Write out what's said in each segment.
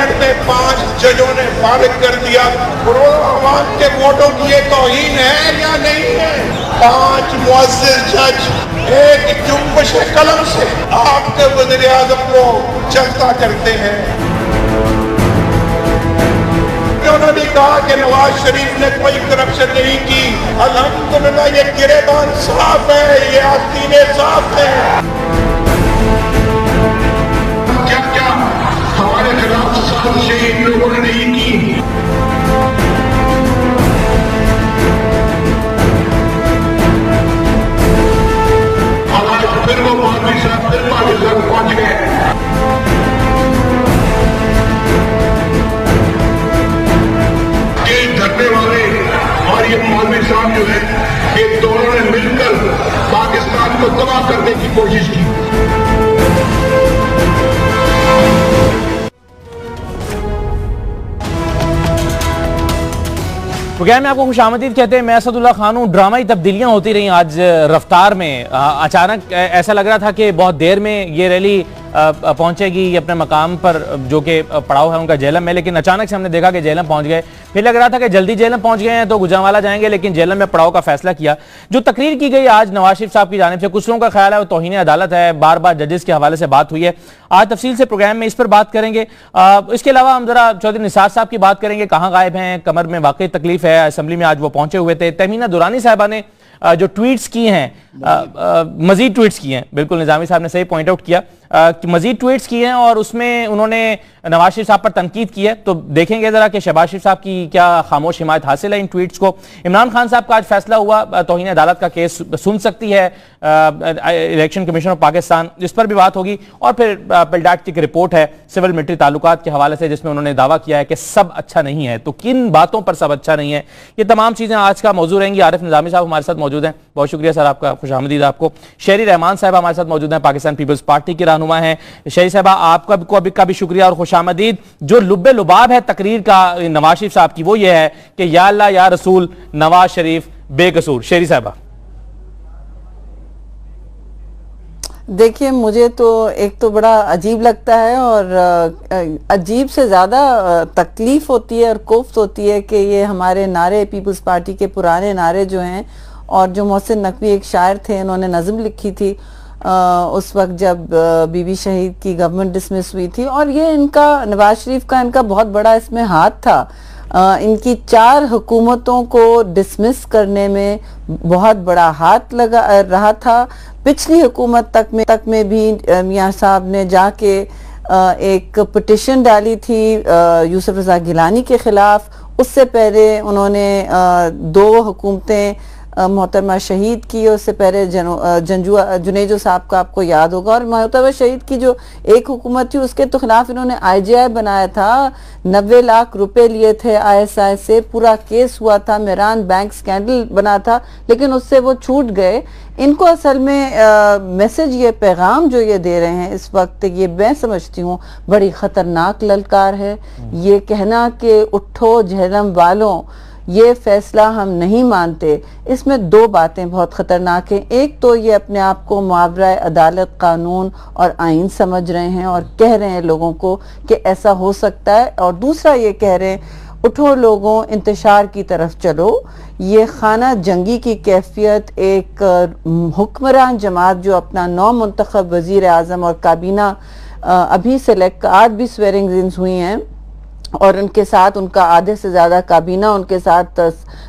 England में 5 जजों ने फारिग कर दिया। करोड़ों अवाम के वोटों की ये तौहीन है या नहीं है? 5 मुअज़्ज़िज़ जज एक जुम्बश कलम से आपके वज़ीर आज़म को चलता करते हैं। उन्होंने कहा कि नवाज शरीफ ने कोई करप्शन नहीं की। अल्हम्दुलिल्लाह ये गिरेबान साफ है, ये आस्तीनें साफ है। क्या क्या हमारे खिलाफ साजिशें इन लोगों ने नहीं की? और आज फिर वो मौलवी साहब फिर पाकिस्तान पहुंच गए। धरने वाले और ये मौलवी साहब जो है, ये दोनों ने मिलकर पाकिस्तान को तबाह करने की कोशिश की। प्रोग्राम में आपको खुशामदीद कहते हैं। मैं असदुल्ला खान हूं। ड्रामाई तब्दीलियां होती रही आज रफ्तार में। अचानक ऐसा लग रहा था कि बहुत देर में ये रैली पहुंचेगी अपने मकाम पर, जो कि पड़ाव है उनका जेलम में, लेकिन अचानक से हमने देखा कि जेलम पहुंच गए। फिर लग रहा था कि जल्दी जेलम पहुंच गए हैं तो गुजरांवाला जाएंगे, लेकिन जेलम में पड़ाव का फैसला किया। जो तकरीर की गई आज नवाज शरीफ साहब की जानिब से, कुछ लोगों का ख्याल है वो तौहीन अदालत है। बार बार जजेस के हवाले से बात हुई है। आज तफसील से प्रोग्राम में इस पर बात करेंगे। इसके अलावा हम जरा चौधरी निसार साहब की बात करेंगे। कहाँ गायब हैं, कमर में वाकई तकलीफ है, असेंबली में आज वो पहुंचे हुए थे। तहमीना दुरानी साहबा ने जो ट्वीट्स की हैं, मजीद ट्वीट्स की हैं, बिल्कुल निजामी साहब ने सही पॉइंट आउट किया, मजीद ट्वीट्स की हैं और उसमें उन्होंने नवाज शरीफ साहब पर तनकीद की है। तो देखेंगे जरा कि शहबाज शरीफ साहब की क्या खामोश हिमायत हासिल है इन ट्वीट्स को। इमरान खान साहब का आज फैसला हुआ, तौहीन अदालत का केस सुन सकती है इलेक्शन कमीशन ऑफ पाकिस्तान, इस पर भी बात होगी। और फिर पिलडाट की एक रिपोर्ट है सिविल मिलिट्री ताल्लुकात के हवाले से, जिसमें उन्होंने दावा किया है कि सब अच्छा नहीं है। तो किन बातों पर सब अच्छा नहीं है, ये तमाम चीजें आज का मौजूद रहेंगी। आरिफ निजामी साहब हमारे साथ मौजूद हैं, बहुत शुक्रिया सर आपका, खुशामदीद आपको। शेरी रहमान साहब हमारे साथ मौजूद हैं, पाकिस्तान पीपल्स पार्टी की रहनुमा हैं। शेरी साहबा आपका भी शुक्रिया और खुशामदीद। जो लुब्बे लुबाब है तकरीर का नवाज शरीफ साहब की, वो ये है कि या अल्लाह या रसूल नवाज शरीफ बेकसूर। शेरी साहबा देखिए, मुझे तो एक तो बड़ा अजीब लगता है और अजीब से ज़्यादा तकलीफ़ होती है और कोफ्त होती है कि ये हमारे नारे, पीपल्स पार्टी के पुराने नारे जो हैं, और जो मोहसिन नकवी एक शायर थे, उन्होंने नज़म लिखी थी उस वक्त जब बीबी शहीद की गवर्नमेंट डिसमिस हुई थी, और ये इनका नवाज शरीफ का इनका बहुत बड़ा इसमें हाथ था। इनकी 4 हुकूमतों को डिसमिस करने में बहुत बड़ा हाथ लगा रहा था। पिछली हुकूमत तक में भी मियां साहब ने जाके एक पिटिशन डाली थी यूसुफ रज़ा गिलानी के खिलाफ। उससे पहले उन्होंने 2 हुकूमतें मोहतरमा शहीद की, उससे पहले जुनेजो साहब का आपको याद होगा। और मोहतरमा शहीद की जो एक हुकूमत थी उसके तो खिलाफ इन्होंने IGI बनाया था, 90 लाख रुपए लिए थे ISI से, पूरा केस हुआ था, मेरान बैंक स्कैंडल बना था, लेकिन उससे वो छूट गए। इनको असल में मैसेज, ये पैगाम जो ये दे रहे हैं इस वक्त, ये मैं समझती हूँ बड़ी ख़तरनाक ललकार है। ये कहना कि उठो जहलम वालों, ये फैसला हम नहीं मानते, इसमें 2 बातें बहुत ख़तरनाक हैं। एक तो ये अपने आप को मुआवरा अदालत, कानून और आइन समझ रहे हैं और कह रहे हैं लोगों को कि ऐसा हो सकता है, और दूसरा ये कह रहे हैं उठो लोगों, इंतशार की तरफ चलो। ये खाना जंगी की कैफियत एक हुक्मरान जमात जो अपना 9 मुंतखब वज़ीर आज़म और काबीना अभी सेलेक्ट, आज भी स्वेरिंग इन्स हुई हैं और उनके साथ उनका आधे से ज़्यादा काबीना उनके साथ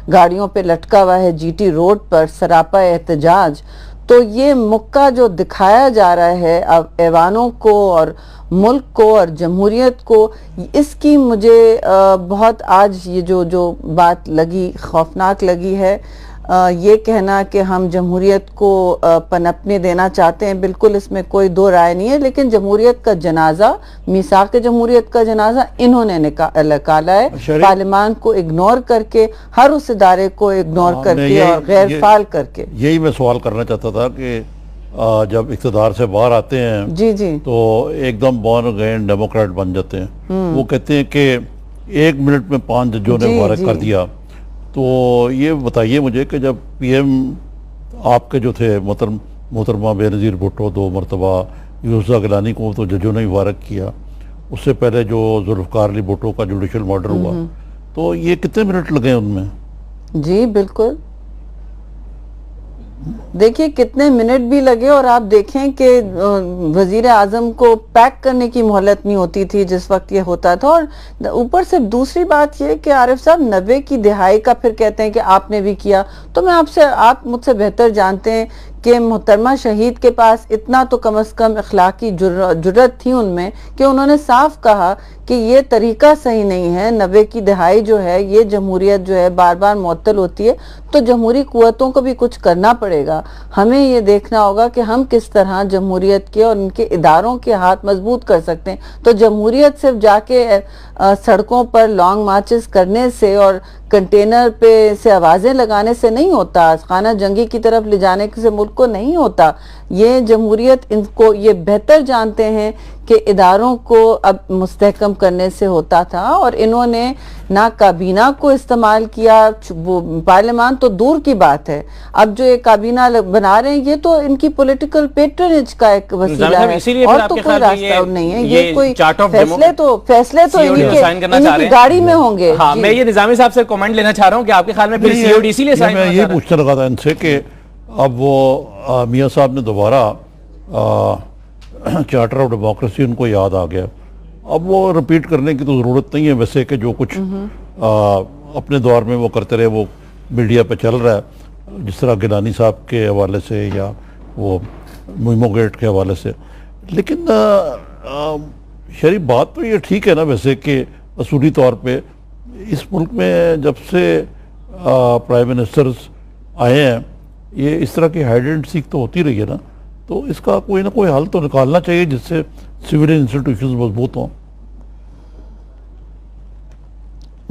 गाड़ियों पे लटका हुआ है GT रोड पर सरापा एहतजाज। तो ये मुक्का जो दिखाया जा रहा है अब ऐवानों को और मुल्क को और जमहूरियत को, इसकी मुझे बहुत आज ये जो बात लगी, खौफनाक लगी है। ये कहना कि हम जमहूरियत को पनपने देना चाहते हैं, बिल्कुल इसमें कोई 2 राय नहीं है, लेकिन जमहूरियत का जनाजा, मीसाक जमहूरियत का जनाजा इन्होंने निकाला है, पार्लियामान को इग्नोर करके, हर उस इदारे को इग्नोर करके और गैर फाल करके। यही मैं सवाल करना चाहता था कि जब इक़्तिदार से बाहर आते हैं जी तो एकदम बॉर्न अगेन डेमोक्रेट बन जाते हैं। वो कहते हैं कि 1 मिनट में 5 जजों ने मुबारक कर दिया। तो ये बताइए मुझे कि जब PM आपके जो थे मोहतरमा बेनज़ीर भुट्टो 2 मरतबा, यूसुफ गिलानी को तो जजों ने मुबारक किया, उससे पहले जो जुल्फकार अली भुट्टो का जुडिशल मर्डर हुआ, तो ये कितने मिनट लगे उनमें? जी बिल्कुल, देखिए कितने मिनट भी लगे, और आप देखें कि वजीर आजम को पैक करने की मोहलत नहीं होती थी जिस वक्त ये होता था। और ऊपर से दूसरी बात ये कि आरिफ साहब 90 की दिहाई का फिर कहते हैं कि आपने भी किया, तो मैं आपसे, आप मुझसे बेहतर जानते हैं कि मोहतरमा शहीद के पास इतना तो कम से कम अखलाकी जुर्रत थी उनमें कि उन्होंने साफ कहा कि ये तरीका सही नहीं है। 90 की दिहाई जो है, ये जमहूरियत जो है बार बार मुअत्तल होती है, तो जमहूरी कुव्वतों को भी कुछ करना पड़ेगा। हमें ये देखना होगा कि हम किस तरह जमहूरियत के और इनके इदारों के हाथ मजबूत कर सकते हैं। तो जमहूरियत सिर्फ जाके सड़कों पर लॉन्ग मार्चेस करने से और कंटेनर पे से आवाजें लगाने से नहीं होता, खाना जंगी की तरफ ले जाने से मुल्क को नहीं होता। ये जमहूरियत, इनको ये बेहतर जानते हैं कि इदारों को अब मुस्तहकम करने से होता था, और इन्होंने ना काबीना को इस्तेमाल किया, वो पार्लियामान तो दूर की बात है, अब जो ये काबीना बना रहे हैं ये तो इनकी पॉलिटिकल पेट्रोनेज का एक वसीला है, और तो कोई रास्ता नहीं है। ये कोई फैसले तो इनकी गाड़ी में होंगे। हाँ, मैं ये निजामी साहब से कमेंट लेना चाह रहा हूँ कि आपके ख्याल में फिर सीओडी इसीलिए साइन मैं ये पूछने लगा था इनसे कि अब वो मियां साहब ने दोबारा चार्टर ऑफ डेमोक्रेसी उनको याद आ गया, अब वो रिपीट करने की तो ज़रूरत नहीं है वैसे कि जो कुछ अपने दौर में वो करते रहे वो मीडिया पे चल रहा है, जिस तरह गिलानी साहब के हवाले से या वो मुइमोगेट के हवाले से। लेकिन शरीफ बात तो ये ठीक है ना वैसे कि असूली तौर पे इस मुल्क में जब से प्राइम मिनिस्टर्स आए हैं ये इस तरह की हाइड एंड सीक तो होती रही है ना, तो इसका कोई ना कोई हल तो निकालना चाहिए जिससे सिविलियन इंस्टीट्यूशंस मजबूत हों।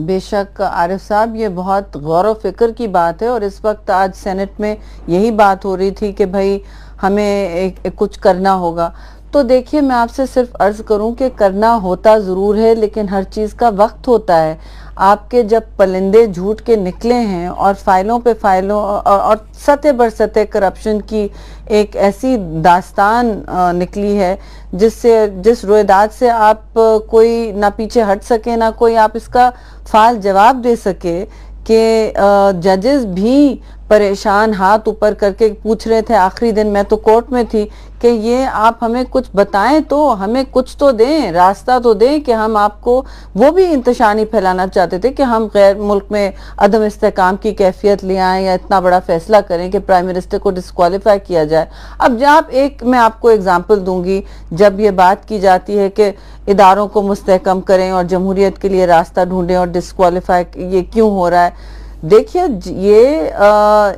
बेशक आरिफ साहब, ये बहुत गौर व फिक्र की बात है, और इस वक्त आज सेनेट में यही बात हो रही थी कि भाई हमें कुछ करना होगा। तो देखिए, मैं आपसे सिर्फ अर्ज करूं कि करना होता ज़रूर है, लेकिन हर चीज़ का वक्त होता है। आपके जब परिंदे झूठ के निकले हैं और फाइलों पे फाइलों और सतह बर सतह करप्शन की एक ऐसी दास्तान निकली है जिस रोएदाद से आप कोई ना पीछे हट सके, ना कोई आप इसका फाल जवाब दे सके, कि जजेस भी परेशान हाथ ऊपर करके पूछ रहे थे। आखिरी दिन मैं तो कोर्ट में थी कि ये आप हमें कुछ बताएं, तो हमें कुछ तो दें, रास्ता तो दें कि हम आपको, वो भी इंतशानी फैलाना चाहते थे कि हम गैर मुल्क में अदम इस्तेकाम की कैफियत ले आएँ या इतना बड़ा फैसला करें कि प्राइम मिनिस्टर को डिस्क्वालीफाई किया जाए। अब जब मैं आपको एग्जाम्पल दूंगी, जब ये बात की जाती है कि इदारों को मुस्तहकम करें और जमहूरियत के लिए रास्ता ढूंढें और डिस्क्वालीफाई ये क्यों हो रहा है, देखिए ये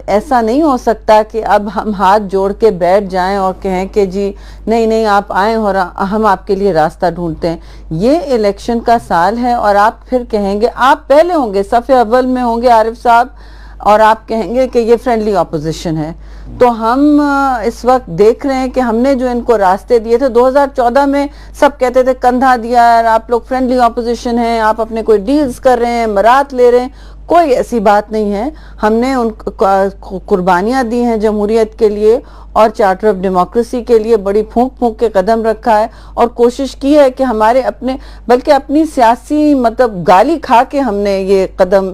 ऐसा नहीं हो सकता कि अब हम हाथ जोड़ के बैठ जाएं और कहें कि जी नहीं नहीं आप आए और हम आपके लिए रास्ता ढूंढते हैं। ये इलेक्शन का साल है और आप फिर कहेंगे, आप पहले होंगे, सफ़े अव्वल में होंगे आरिफ साहब, और आप कहेंगे कि ये फ्रेंडली ऑपोजिशन है। तो हम इस वक्त देख रहे हैं कि हमने जो इनको रास्ते दिए थे 2014 में, सब कहते थे कंधा दिया है, आप लोग फ्रेंडली ऑपोजिशन हैं, आप अपने कोई डील्स कर रहे हैं, मरात ले रहे हैं। कोई ऐसी बात नहीं है। हमने उन कुर्बानियां दी हैं जमहूरियत के लिए और चार्टर ऑफ डेमोक्रेसी के लिए, बड़ी फूंक फूंक के कदम रखा है और कोशिश की है कि हमारे अपने, बल्कि अपनी सियासी मतलब गाली खा के हमने ये कदम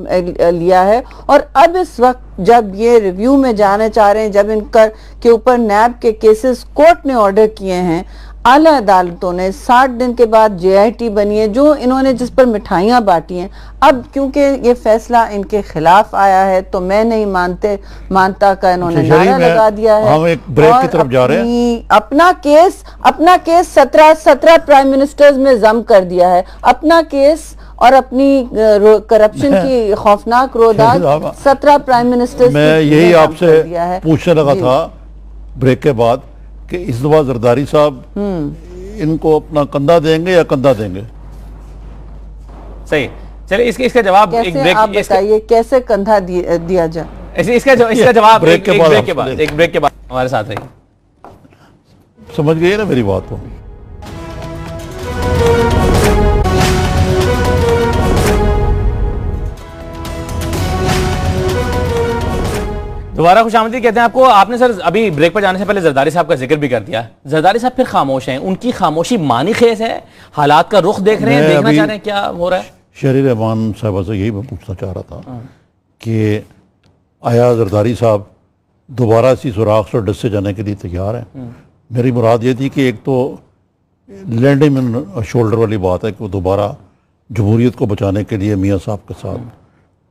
लिया है। और अब इस वक्त जब ये रिव्यू में जाने चाह रहे हैं, जब इनका के ऊपर नैब के केसेस कोर्ट ने ऑर्डर किए हैं, आला अदालतों ने 60 दिन के बाद JIT बनी है, जो इन्होंने जिस पर मिठाइयाँ बांटी हैं, अब क्योंकि ये फैसला इनके खिलाफ आया है तो मैं नहीं मानता का इन्होंने नारा लगा दिया है। हम एक ब्रेक की तरफ जा रहे हैं। अपना केस 17 प्राइम मिनिस्टर्स में जम कर दिया है, अपना केस और अपनी करप्शन की खौफनाक रोदाद 17 प्राइम मिनिस्टर्स। मैं यही आपसे पूछने लगा था ब्रेक के बाद कि इस दफा जरदारी साहब इनको अपना कंधा देंगे या कंधा देंगे? सही, चलिए इसका जवाब एक ब्रेक, आप बताइए कैसे कंधा दिया जाए। इसका जवाब ब्रेक के बाद हमारे साथ रहिए। समझ गए ना मेरी बात को? दोबारा खुशामदीद कहते हैं आपको। आपने सर अभी ब्रेक पर जाने से पहले जरदारी साहब का जिक्र भी कर दिया। जरदारी साहब फिर खामोश हैं, उनकी खामोशी मानी खेज है, हालात का रुख देख रहे हैं, देखना चाह रहे हैं क्या हो रहा है? शहरी रहमान साहबा से यही मैं पूछना चाह रहा था कि आया जरदारी साहब दोबारा इसी सुराख से डस से जाने के लिए तैयार हैं? मेरी मुराद ये थी कि एक तो लैंडिंग में शोल्डर वाली बात है कि वो दोबारा जमहूरियत को बचाने के लिए मियाँ साहब के साथ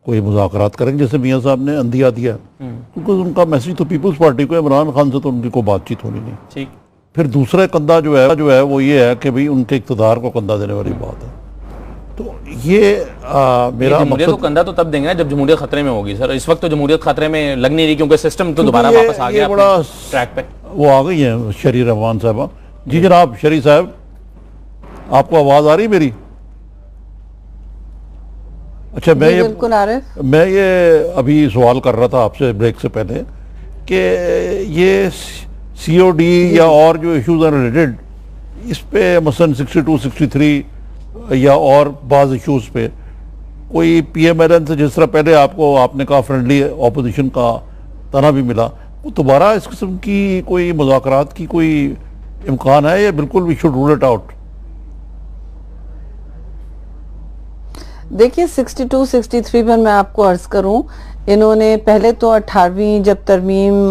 कोई मुज़ाकरात करेंगे, जैसे मियाँ साहब ने अंदिया दिया, क्योंकि उनका मैसेज तो पीपल्स पार्टी को, इमरान खान से तो उनकी कोई बातचीत होनी नहीं। ठीक। फिर दूसरा कंधा जो है वो ये है कि भाई उनके इक़्तिदार को कंधा देने वाली बात है। तो ये मेरा जमहूरियत को कंधा तो तब देंगे ना जब जमहूरियत खतरे में होगी सर। इस वक्त तो जमहूरियत खतरे में लग नहीं रही, क्योंकि सिस्टम तो दोबारा वापस आ गया बड़ा ट्रैक पे। वो आ गई है शहरी रहमान साहब। जी जनाब शहरी साहब, आपको आवाज़ आ रही मेरी? अच्छा, मैं ये अभी सवाल कर रहा था आपसे ब्रेक से पहले कि ये COD या और जो इश्यूज हैं रिलेटेड, इस पे मसलन 62, 63 या और बाज़ इश्यूज पे कोई PMLN से, जिस तरह पहले आपने कहा फ्रेंडली ऑपोजिशन का तना भी मिला, वो दोबारा इस किस्म की कोई मुज़ाकरात की कोई इम्कान है या बिल्कुल we should rule it out? देखिए 62, 63 पर मैं आपको अर्ज करूं, इन्होंने पहले तो 18वीं जब तरमीम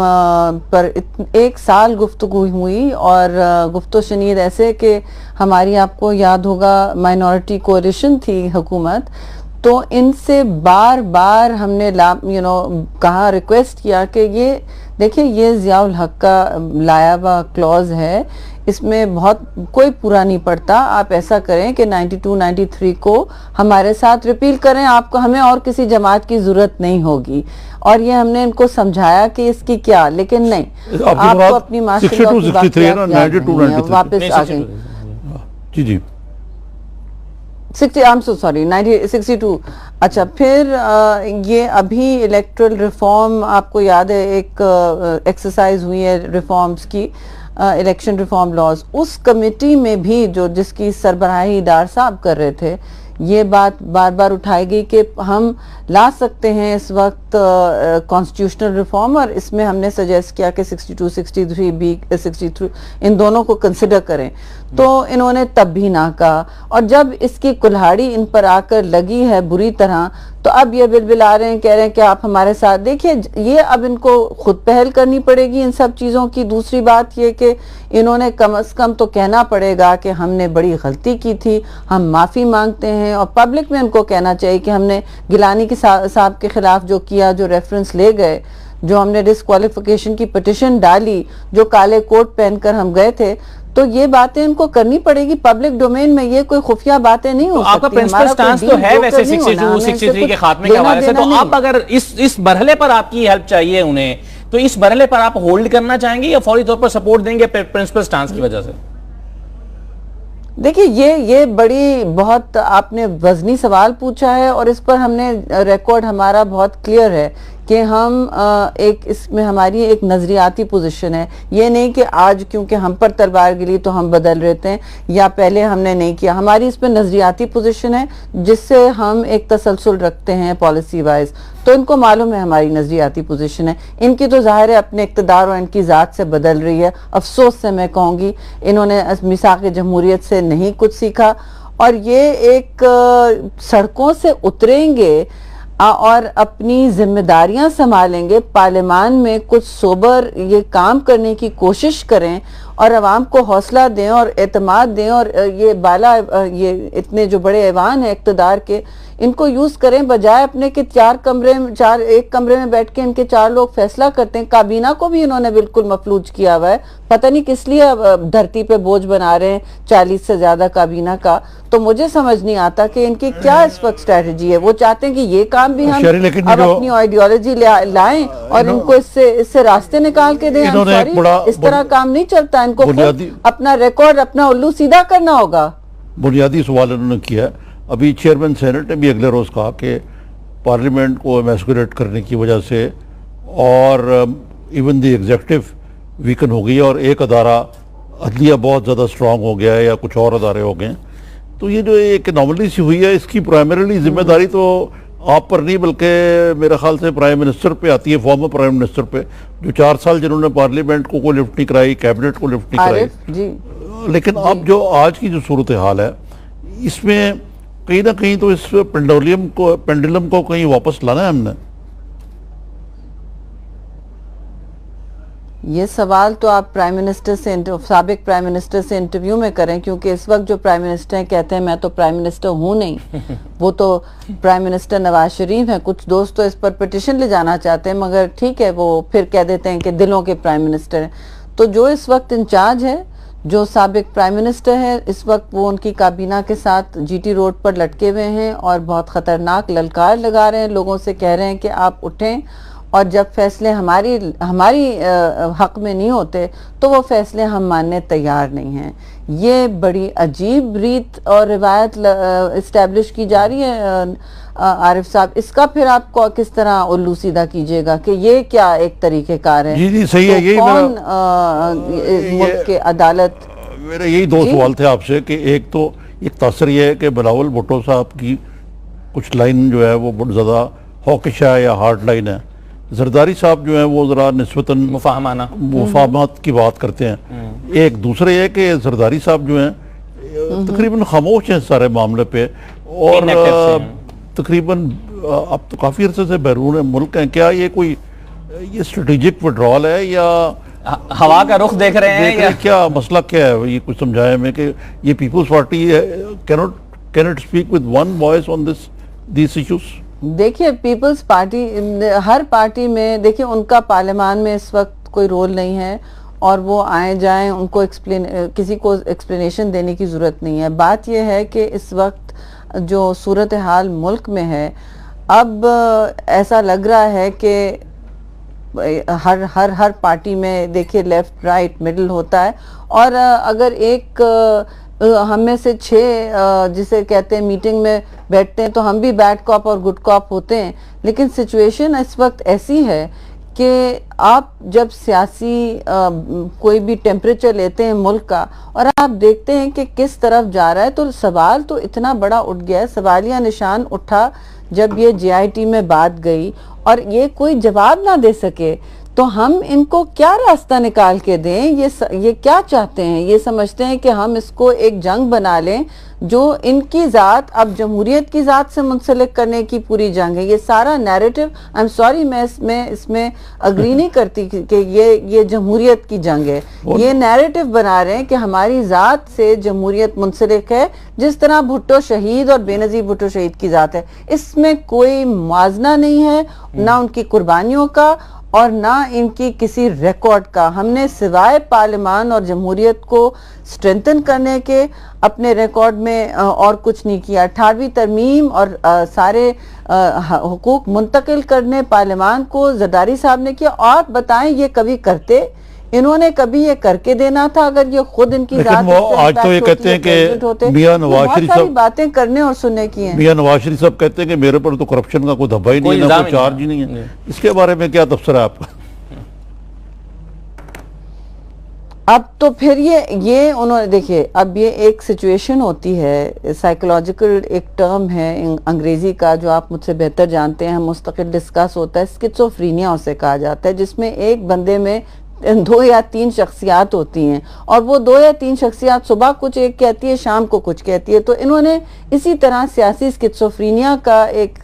पर एक साल गुफ्तगू हुई और गुफ्तो शनीद ऐसे कि हमारी, आपको याद होगा, माइनॉरिटी कोalition थी हुकूमत, तो इनसे बार बार हमने कहा, रिक्वेस्ट किया कि ये देखिए ये ज़ियाउल हक का लाया हुआ क्लॉज है, इसमें बहुत कोई पूरा नहीं पड़ता, आप ऐसा करें कि 92, 93 को हमारे साथ रिपील करें, आपको हमें और किसी जमात की जरूरत नहीं होगी। और ये हमने इनको समझाया कि इसकी क्या, लेकिन नहीं, आपको अपनी वापस आ गई। जी जी 62। अच्छा, फिर ये अभी इलेक्ट्रल रिफॉर्म, आपको याद है एक एक्सरसाइज हुई है रिफॉर्म्स की, इलेक्शन रिफॉर्म लॉज, उस कमेटी में भी जिसकी सरबराही डार साहब कर रहे थे, ये बात बार बार उठाई गई कि हम ला सकते हैं इस वक्त कॉन्स्टिट्यूशनल रिफॉर्म, और इसमें हमने सजेस्ट किया कि 62, 63 भी 63 इन दोनों को कंसिडर करें, तो इन्होंने तब भी ना कहा। और जब इसकी कुल्हाड़ी इन पर आकर लगी है बुरी तरह, तो अब ये बिल आ रहे हैं, कह रहे हैं कि आप हमारे साथ। देखिए ये अब इनको खुद पहल करनी पड़ेगी इन सब चीज़ों की। दूसरी बात ये कि इन्होंने कम से कम तो कहना पड़ेगा कि हमने बड़ी गलती की थी, हम माफ़ी मांगते हैं, और पब्लिक में इनको कहना चाहिए कि हमने गिलानी के साहब के खिलाफ जो किया, जो रेफरेंस ले गए, जो हमने डिस्क्वालिफिकेशन की पिटिशन डाली, जो काले कोट पहनकर हम गए थे, तो ये बातें इनको करनी पड़ेगी पब्लिक डोमेन में। ये कोई खुफिया बातें नहीं हो सकती। आपका प्रिंसिपल स्टांस तो है वैसे 62, 63 के खात्मे के हवाले से, तो आप अगर इस मरहले पर आपकी हेल्प चाहिए उन्हें, तो इस मरहले पर आप होल्ड करना चाहेंगे या फौरी तौर पर सपोर्ट देंगे प्रिंसिपल स्टांस की वजह से? देखिए ये बड़ी बहुत आपने वजनी सवाल पूछा है, और इस पर हमने रिकॉर्ड हमारा बहुत क्लियर है कि हम एक इसमें हमारी एक नजरियाती पोजीशन है। ये नहीं कि आज क्योंकि हम पर तलवार गिरी तो हम बदल रहते हैं, या पहले हमने नहीं किया। हमारी इस पर नजरियाती पोजीशन है जिससे हम एक तसलसल रखते हैं पॉलिसी वाइज। तो इनको मालूम है हमारी नजरियाती पोजीशन है, इनकी तो जाहिर है अपने इक़्तिदार और इनकी ज़ात से बदल रही है। अफसोस से मैं कहूँगी इन्होंने मिसाक़ जमहूरियत से नहीं कुछ सीखा, और ये एक सड़कों से उतरेंगे और अपनी जिम्मेदारियां संभालेंगे, पार्लियामान में कुछ सोबर ये काम करने की कोशिश करें और अवाम को हौसला दें और एतमाद दें, और ये ये इतने जो बड़े ऐवान है इक़्तिदार के, इनको यूज करें, बजाय अपने के एक कमरे में बैठ के इनके 4 लोग फैसला करते हैं। काबीना को भी इन्होंने बिल्कुल मफलूज किया हुआ है, पता नहीं किस लिए धरती पे बोझ बना रहे हैं 40 से ज्यादा काबीना का। तो मुझे समझ नहीं आता कि इनकी क्या इस वक्त स्ट्रेटजी है। वो चाहते हैं कि ये काम भी हम अब अपनी आइडियोलॉजी लाएं और इनको इससे रास्ते निकाल के दें। इस तरह काम नहीं चलता, इनको अपना रिकॉर्ड, अपना उल्लू सीधा करना होगा। बुनियादी सवाल इन्होंने किया। अभी चेयरमैन सेनेट ने भी अगले रोज कहा कि पार्लियामेंट को एमेस्कुलेट करने की वजह से और इवन द एग्जीक्यूटिव वीकन हो गई है, और एक अदारा अदलिया बहुत ज़्यादा स्ट्रांग हो गया है या कुछ और अदारे हो गए। तो ये जो एक एनॉमली सी हुई है, इसकी प्राइमरीली जिम्मेदारी तो आप पर नहीं बल्कि मेरे ख्याल से प्राइम मिनिस्टर पे आती है, फॉर्मर प्राइम मिनिस्टर पे, जो 4 साल जिन्होंने पार्लियामेंट को लिफ्ट नहीं कराई, कैबिनेट को लिफ्ट नहीं कराई। जी लेकिन अब जो आज की जो सूरत हाल है, इसमें कहीं ना कहीं तो इस पेंडुलम को कहीं वापस लाना है हमने। ये सवाल तो आप प्राइम मिनिस्टर से, साबिक प्राइम मिनिस्टर से इंटरव्यू में करें, क्योंकि इस वक्त जो प्राइम मिनिस्टर हैं कहते हैं मैं तो प्राइम मिनिस्टर हूं नहीं। वो तो प्राइम मिनिस्टर नवाज शरीफ हैं। कुछ दोस्त तो इस पर पिटिशन ले जाना चाहते हैं, मगर ठीक है, वो फिर कह देते हैं कि दिलों के प्राइम मिनिस्टर हैं। तो जो इस वक्त इंचार्ज है, जो साबिक प्राइम मिनिस्टर है, इस वक्त वो उनकी काबीना के साथ जीटी रोड पर लटके हुए हैं और बहुत खतरनाक ललकार लगा रहे हैं, लोगों से कह रहे हैं कि आप उठें, और जब फैसले हमारी हक में नहीं होते तो वो फैसले हम मानने तैयार नहीं हैं। ये बड़ी अजीब रीत और रिवायत इस्टेब्लिश की जा रही है आरिफ साहब। इसका फिर आप किस तरह उल्लू सीधा कीजिएगा कि ये क्या एक तरीकेकार है? जी सही है। यही कौन मुल्क के अदालत, मेरे यही 2 सवाल थे आपसे कि एक तो एक तासर ये है कि बिलावल भुट्टो साहब की कुछ लाइन जो है वो बहुत ज़्यादा हॉकिश है या हार्ड लाइन है। जरदारी साहब जो है वो ज़रा निस्बतन मुफाहमत की बात करते हैं। एक दूसरे है कि जरदारी साहब जो हैं तकरीबन खामोश हैं सारे मामले पे, और तकरीबन अब तो काफ़ी अरसे से बैरून मुल्क हैं। क्या ये कोई स्ट्रेटेजिक विड्रॉल है या हवा का रुख देख रहे हैं या क्या मसला क्या है? ये कुछ समझाए हमें कि ये peoples party can it speak with one voice on this issues? देखिए, पीपल्स पार्टी, हर पार्टी में देखिए उनका पार्लियामान में इस वक्त कोई रोल नहीं है, और वो आए जाएं, उनको किसी को एक्सप्लेनेशन देने की ज़रूरत नहीं है। बात यह है कि इस वक्त जो सूरत हाल मुल्क में है, अब ऐसा लग रहा है कि हर पार्टी में देखिए लेफ्ट राइट मिडिल होता है, और अगर एक हम में से 6 जिसे कहते हैं मीटिंग में बैठते हैं तो हम भी बैड कॉप और गुड कॉप होते हैं। लेकिन सिचुएशन इस वक्त ऐसी है कि आप जब सियासी कोई भी टेम्परेचर लेते हैं मुल्क का और आप देखते हैं कि किस तरफ जा रहा है, तो सवाल तो इतना बड़ा उठ गया है, सवालिया निशान उठा जब ये JIT में बात गई और ये कोई जवाब ना दे सके तो हम इनको क्या रास्ता निकाल के दें? ये क्या चाहते हैं? ये समझते हैं कि हम इसको एक जंग बना लें जो इनकी ज़ात, अब जमहूरियत की ज़ात से मुंसलिक करने की पूरी जंग है। ये सारा नैरेटिव, आई एम सॉरी, मैं इसमें अग्री नहीं करती कि ये जमहूरियत की जंग है। ये नैरेटिव बना रहे हैं कि हमारी ज़ात से जमहूरियत मुंसलिक है, जिस तरह भुट्टो शहीद और बेनज़ीर भुट्टो शहीद की ज़ात है। इसमें कोई मुआवजा नहीं है, ना उनकी कुर्बानियों का और ना इनकी किसी रिकॉर्ड का। हमने सिवाय पार्लियामान और जमहूरियत को स्ट्रेंथन करने के अपने रिकॉर्ड में और कुछ नहीं किया। 18वीं तरमीम और सारे हुकूक मुंतकिल करने पार्लियामान को जरदारी साहब ने किया। और बताएं, ये कभी करते? इन्होंने कभी ये करके देना था अगर ये खुद इनकी आज तो ये कहते हैं कि मियां नवाज शरीफ साहब बातें करने और सुनने की हैं। मियां नवाज शरीफ साहब कहते हैं कि मेरे पर तो करप्शन का कोई धब्बा ही नहीं है, कोई चार्ज ही नहीं है। इसके बारे में क्या तबसरा है आपका? अब तो फिर ये उन्होंने देखिए, अब ये एक सिचुएशन होती है, साइकोलॉजिकल एक टर्म है अंग्रेजी का जो आप मुझसे बेहतर जानते हैं, मुस्तकिल डिस्कस होता है, स्किज़ोफ्रेनिया उसे कहा जाता है, जिसमें एक बंदे में 2 या 3 शख्सियात होती हैं और वो 2 या 3 शख्सियात सुबह कुछ एक कहती है, शाम को कुछ कहती है। तो इन्होंने इसी तरह सियासी स्किज़ोफ्रेनिया का एक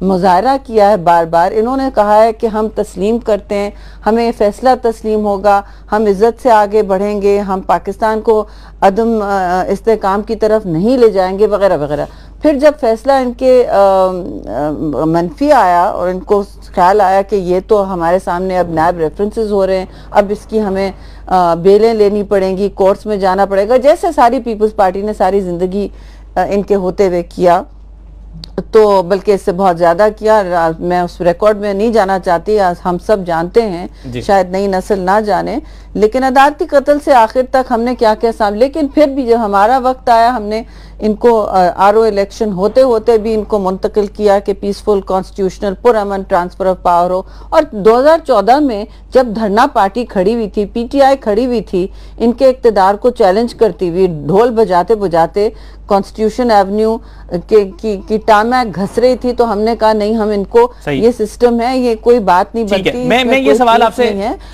मुजाहरा किया है बार बार। इन्होंने कहा है कि हम तस्लीम करते हैं, हमें फैसला तस्लीम होगा, हम इज़्ज़त से आगे बढ़ेंगे, हम पाकिस्तान को अदम इस्तेहकाम की तरफ नहीं ले जाएंगे, वगैरह वगैरह। फिर जब फैसला इनके मनफी आया और इनको ख्याल आया कि ये तो हमारे सामने अब नैब रेफरेंसेस हो रहे हैं, अब इसकी हमें बेलें लेनी पड़ेंगी, कोर्ट्स में जाना पड़ेगा, जैसे सारी पीपल्स पार्टी ने सारी ज़िंदगी इनके होते हुए किया, तो बल्कि इससे बहुत ज़्यादा किया। मैं उस रिकॉर्ड में नहीं जाना चाहती, हम सब जानते हैं, शायद नई नस्ल ना जाने, लेकिन अदालती कत्ल से आखिर तक हमने क्या क्या सामने। लेकिन फिर भी जब हमारा वक्त आया, हमने इनको RO इलेक्शन होते होते भी इनको मुंतकिल किया कि पीसफुल कॉन्स्टिट्यूशनल पुरअमन ट्रांसफर ऑफ पावर हो। और 2014 में जब धरना पार्टी खड़ी हुई थी, PTI खड़ी हुई थी, इनके इक़्तिदार को चैलेंज करती हुई, ढोल बजाते बजाते कॉन्स्टिट्यूशन एवेन्यू की टांग टारमैक घस रही थी तो हमने कहा नहीं, हम इनको, ये सिस्टम है, ये कोई बात नहीं बनती। मैं ये सवाल आपसे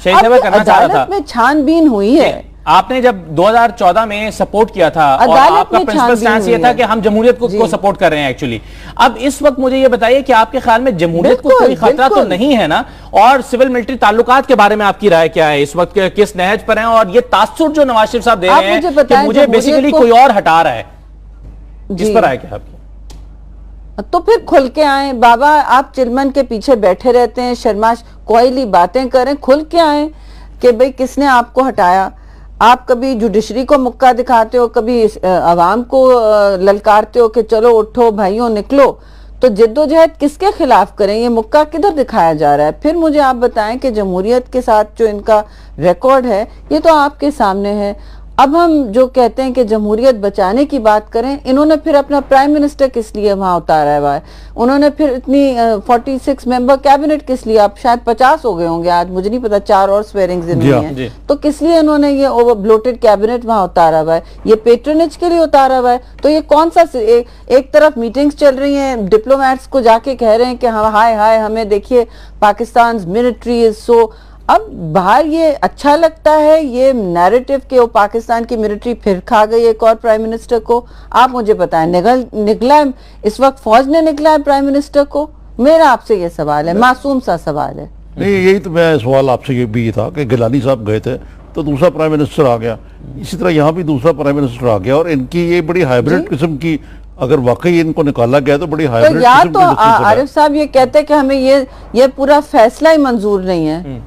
करना चाह रहा था, में छानबीन हुई है। आपने जब 2014 में सपोर्ट किया था और आपका प्रिंसिपल स्टैंस ये था कि हम जमहूरियत को सपोर्ट कर रहे हैं एक्चुअली, अब इस वक्त मुझे ये बताइए कि आपके ख्याल में जमहूरियत को कोई खतरा तो नहीं है ना? और सिविल मिलिट्री ताल्लुकात के बारे में आपकी राय क्या है? इस वक्त किस नहज पर हैं? और ये तासुर जो नवाज शरीफ साहब दे रहे हैं कि मुझे बेसिकली कोई और हटा रहा है, इस पर राय क्या आपकी? तो फिर खुल के आए बाबा, आप चिलमन के पीछे बैठे रहते हैं, शर्माश कोयली बातें करें, खुल के आए कि भाई किसने आपको हटाया। आप कभी जुडिशरी को मुक्का दिखाते हो, कभी अवाम को ललकारते हो कि चलो उठो भाइयों निकलो, तो जिद्दोजहद किसके खिलाफ करें? ये मुक्का किधर दिखाया जा रहा है? फिर मुझे आप बताएं कि जमहूरियत के साथ जो इनका रिकॉर्ड है ये तो आपके सामने है। अब हम जो कहते हैं कि जमहूरियत बचाने की बात करें, इन्होंने फिर अपना प्राइम मिनिस्टर किस लिए वहां उतारा है? उन्होंने फिर इतनी 46 मेंबर कैबिनेट किस लिए? आप शायद 50 हो गए होंगे आज, मुझे नहीं पता, 4 और स्वेरिंग्स इनमें हैं, तो किस लिए इन्होंने ये ओवर ब्लोटेड कैबिनेट वहां उतारा हुआ है? ये पेट्रोनेज के लिए उतारा हुआ है। तो ये कौन सा एक तरफ मीटिंग्स चल रही हैं, डिप्लोमेट्स को जाके कह रहे हैं कि हाँ हाय हाय हमें देखिए पाकिस्तान मिलिट्री इज सो। अब बाहर ये अच्छा लगता है ये नैरेटिव के वो पाकिस्तान की मिलिट्री फिर खा गई एक और प्राइम मिनिस्टर को। आप मुझे बताएं, निकला है इस वक्त फौज ने निकला है प्राइम मिनिस्टर को? मेरा आपसे ये सवाल है, मासूम सा सवाल है। नहीं, यही तो मैं सवाल आपसे ये भी था कि गिलानी साहब गए थे तो दूसरा प्राइम मिनिस्टर आ गया, इसी तरह यहाँ भी दूसरा प्राइम मिनिस्टर आ गया, और इनकी ये बड़ी हाइब्रिड किस्म की, अगर वाकई इनको निकाला गया तो बड़ी हाइब्रिड या तो आरिफ साहब ये कहते हैं कि हमें ये पूरा फैसला ही मंजूर नहीं है।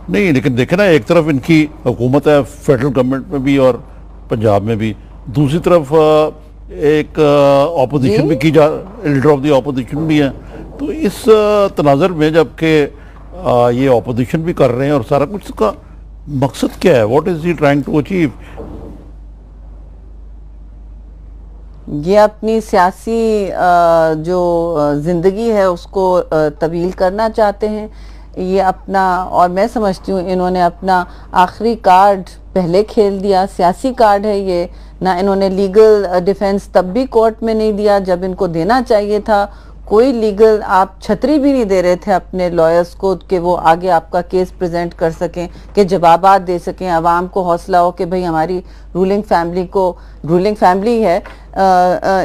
नहीं, लेकिन देखे ना, एक तरफ इनकी हुकूमत है फेडरल गवर्नमेंट में भी और पंजाब में भी, दूसरी तरफ एक ऑपोजिशन भी की जा, लीडर ऑफ द ऑपोजिशन भी है। तो इस तनाजर में जबकि ये ऑपोजिशन भी कर रहे हैं और सारा कुछ, इसका मकसद क्या है? What is he trying to achieve? ये अपनी सियासी जो जिंदगी है उसको तवील करना चाहते हैं। ये अपना, और मैं समझती हूँ इन्होंने अपना आखिरी कार्ड पहले खेल दिया, सियासी कार्ड है ये ना। इन्होंने लीगल डिफेंस तब भी कोर्ट में नहीं दिया जब इनको देना चाहिए था। कोई लीगल आप छतरी भी नहीं दे रहे थे अपने लॉयर्स को कि वो आगे आपका केस प्रेजेंट कर सकें, कि जवाबात दे सकें, आवाम को हौसला हो कि भाई हमारी रूलिंग फैमिली है,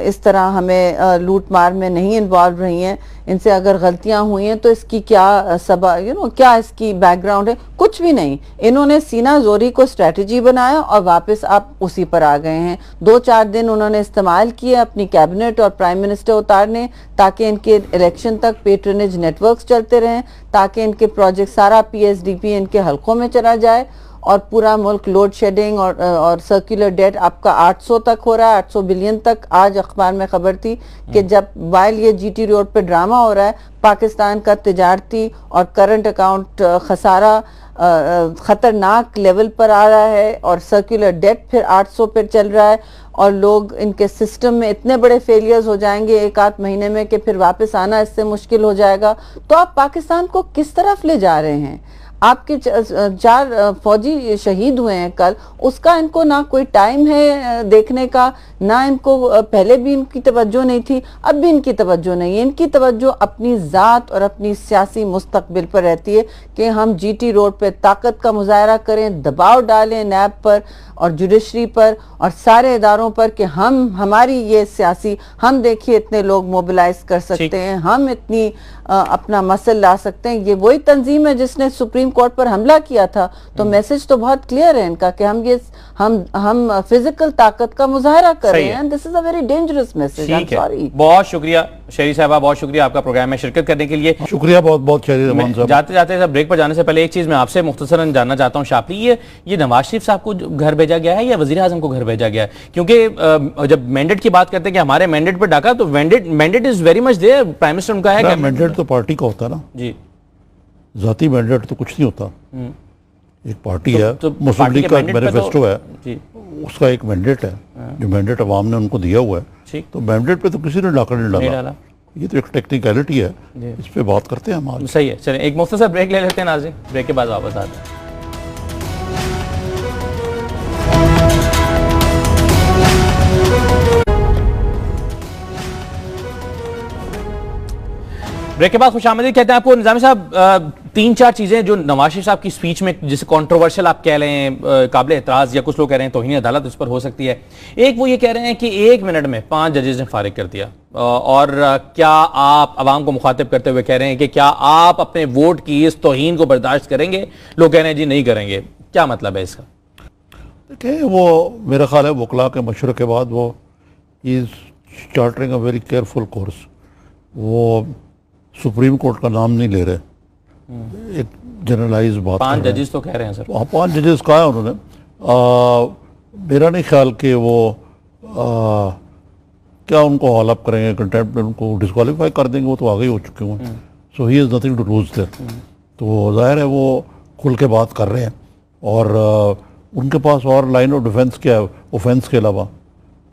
इस तरह हमें लूट मार में नहीं इन्वॉल्व रही हैं, इनसे अगर गलतियां हुई हैं तो इसकी क्या क्या इसकी बैकग्राउंड है? कुछ भी नहीं। इन्होंने सीना जोरी को स्ट्रेटजी बनाया और वापस आप उसी पर आ गए हैं। 2-4 दिन उन्होंने इस्तेमाल किए अपनी कैबिनेट और प्राइम मिनिस्टर उतारने, ताकि इनके इलेक्शन तक पेट्रोनेज नेटवर्क्स चलते रहें, ताकि इनके प्रोजेक्ट सारा PSDP इनके हलकों में चला जाए और पूरा मुल्क लोड शेडिंग और सर्कुलर डेट आपका 800 तक हो रहा है, 800 बिलियन तक। आज अखबार में खबर थी कि जब वाइल ये GT रोड पे ड्रामा हो रहा है, पाकिस्तान का तिजारती और करंट अकाउंट खसारा खतरनाक लेवल पर आ रहा है और सर्कुलर डेट फिर 800 पर चल रहा है, और लोग इनके सिस्टम में इतने बड़े फेलियर्स हो जाएंगे 1-8 महीने में कि फिर वापस आना इससे मुश्किल हो जाएगा। तो आप पाकिस्तान को किस तरफ ले जा रहे हैं? आपके 4 फौजी शहीद हुए हैं कल, उसका इनको ना कोई टाइम है देखने का, ना इनको पहले भी इनकी तवज्जो नहीं थी, अब भी इनकी तवज्जो नहीं है। इनकी तवज्जो अपनी ज़ात और अपनी सियासी मुस्तकबिल पर रहती है कि हम GT रोड पे ताकत का मुजाहरा करें, दबाव डालें नैब पर और जुडिशरी पर और सारे इदारों पर कि हमारी ये सियासी, हम देखिए इतने लोग मोबिलाइज कर सकते हैं, हम इतनी अपना मसल ला सकते हैं। ये वही तंजीम है जिसने सुप्रीम कोर्ट पर हमला किया था। तो मैसेज तो बहुत क्लियर है इनका कि हम फिजिकल ताकत का मुजाहरा कर रहे हैं। This is a very dangerous message. I am sorry. बहुत शुक्रिया शहरी साहबा, बहुत शुक्रिया आपका प्रोग्राम में शिरकत करने के लिए। शुक्रिया बहुत बहुत शहरी रहमान साहब। जाते जाते ब्रेक पर जाने से पहले एक चीज मैं आपसे मुख्तसरन जानना चाहता हूँ शापली, ये नवाज शरीफ साहब को घर भेजा गया है या वजीर आजम को घर भेजा गया है? क्योंकि जब मैंडेट की बात करते हैं कि हमारे मैंडेट पर डाका, तो mandate is very much there, prime minister उनका है। मैंडेट तो पार्टी का होता है ना जी, जाती मैंडेट तो कुछ नहीं होता। एक पार्टी है, मुस्लिम लीग का मैनिफेस्टो है, उसका एक मैंडेट है जो मैंडेट अवाम ने उनको दिया हुआ है। तो मैंडेट पे तो किसी ने डाका नहीं डाला। ये तो एक टेक्निकलिटी है, इस पे बात करते हैं हम। सही है, चलें एक मुख्तसर ब्रेक ले लेते हैं नाज़रीन, ब्रेक के बाद वापस आते हैं। ब्रेक के बाद खुशामदीद कहते हैं आपको। निजामी साहब, 3-4 चीजें जो नवाज शरीफ साहब की स्पीच में जिसे कंट्रोवर्शियल आप कह रहे हैं, काबिल एतराज या कुछ लोग कह रहे हैं तौहीन अदालत उस पर हो सकती है। एक वो ये कह रहे हैं कि 1 मिनट में 5 जजेस ने फारिग कर दिया, और क्या आप अवाम को मुखातिब करते हुए कह रहे हैं कि क्या आप अपने वोट की इस तौहीन को बर्दाश्त करेंगे? लोग कह रहे हैं जी नहीं करेंगे। क्या मतलब है इसका? देखिए, वो मेरा ख्याल है वकला के मशवरे के बाद वो is chartering a very careful course. वो सुप्रीम कोर्ट का नाम नहीं ले रहे, एक जनरलाइज बात। 5 जजेस तो कह रहे हैं सर। हाँ, 5 जजेस कहा है उन्होंने। मेरा नहीं ख्याल कि वो क्या उनको हॉल अप करेंगे, कंटेम्प्ट में उनको डिस्क्वालीफाई कर देंगे, वो तो आगे ही हो चुके हैं। So he is nothing to lose there. तो जाहिर है वो खुल के बात कर रहे हैं, और उनके पास और लाइन ऑफ डिफेंस क्या है ऑफेंस के अलावा,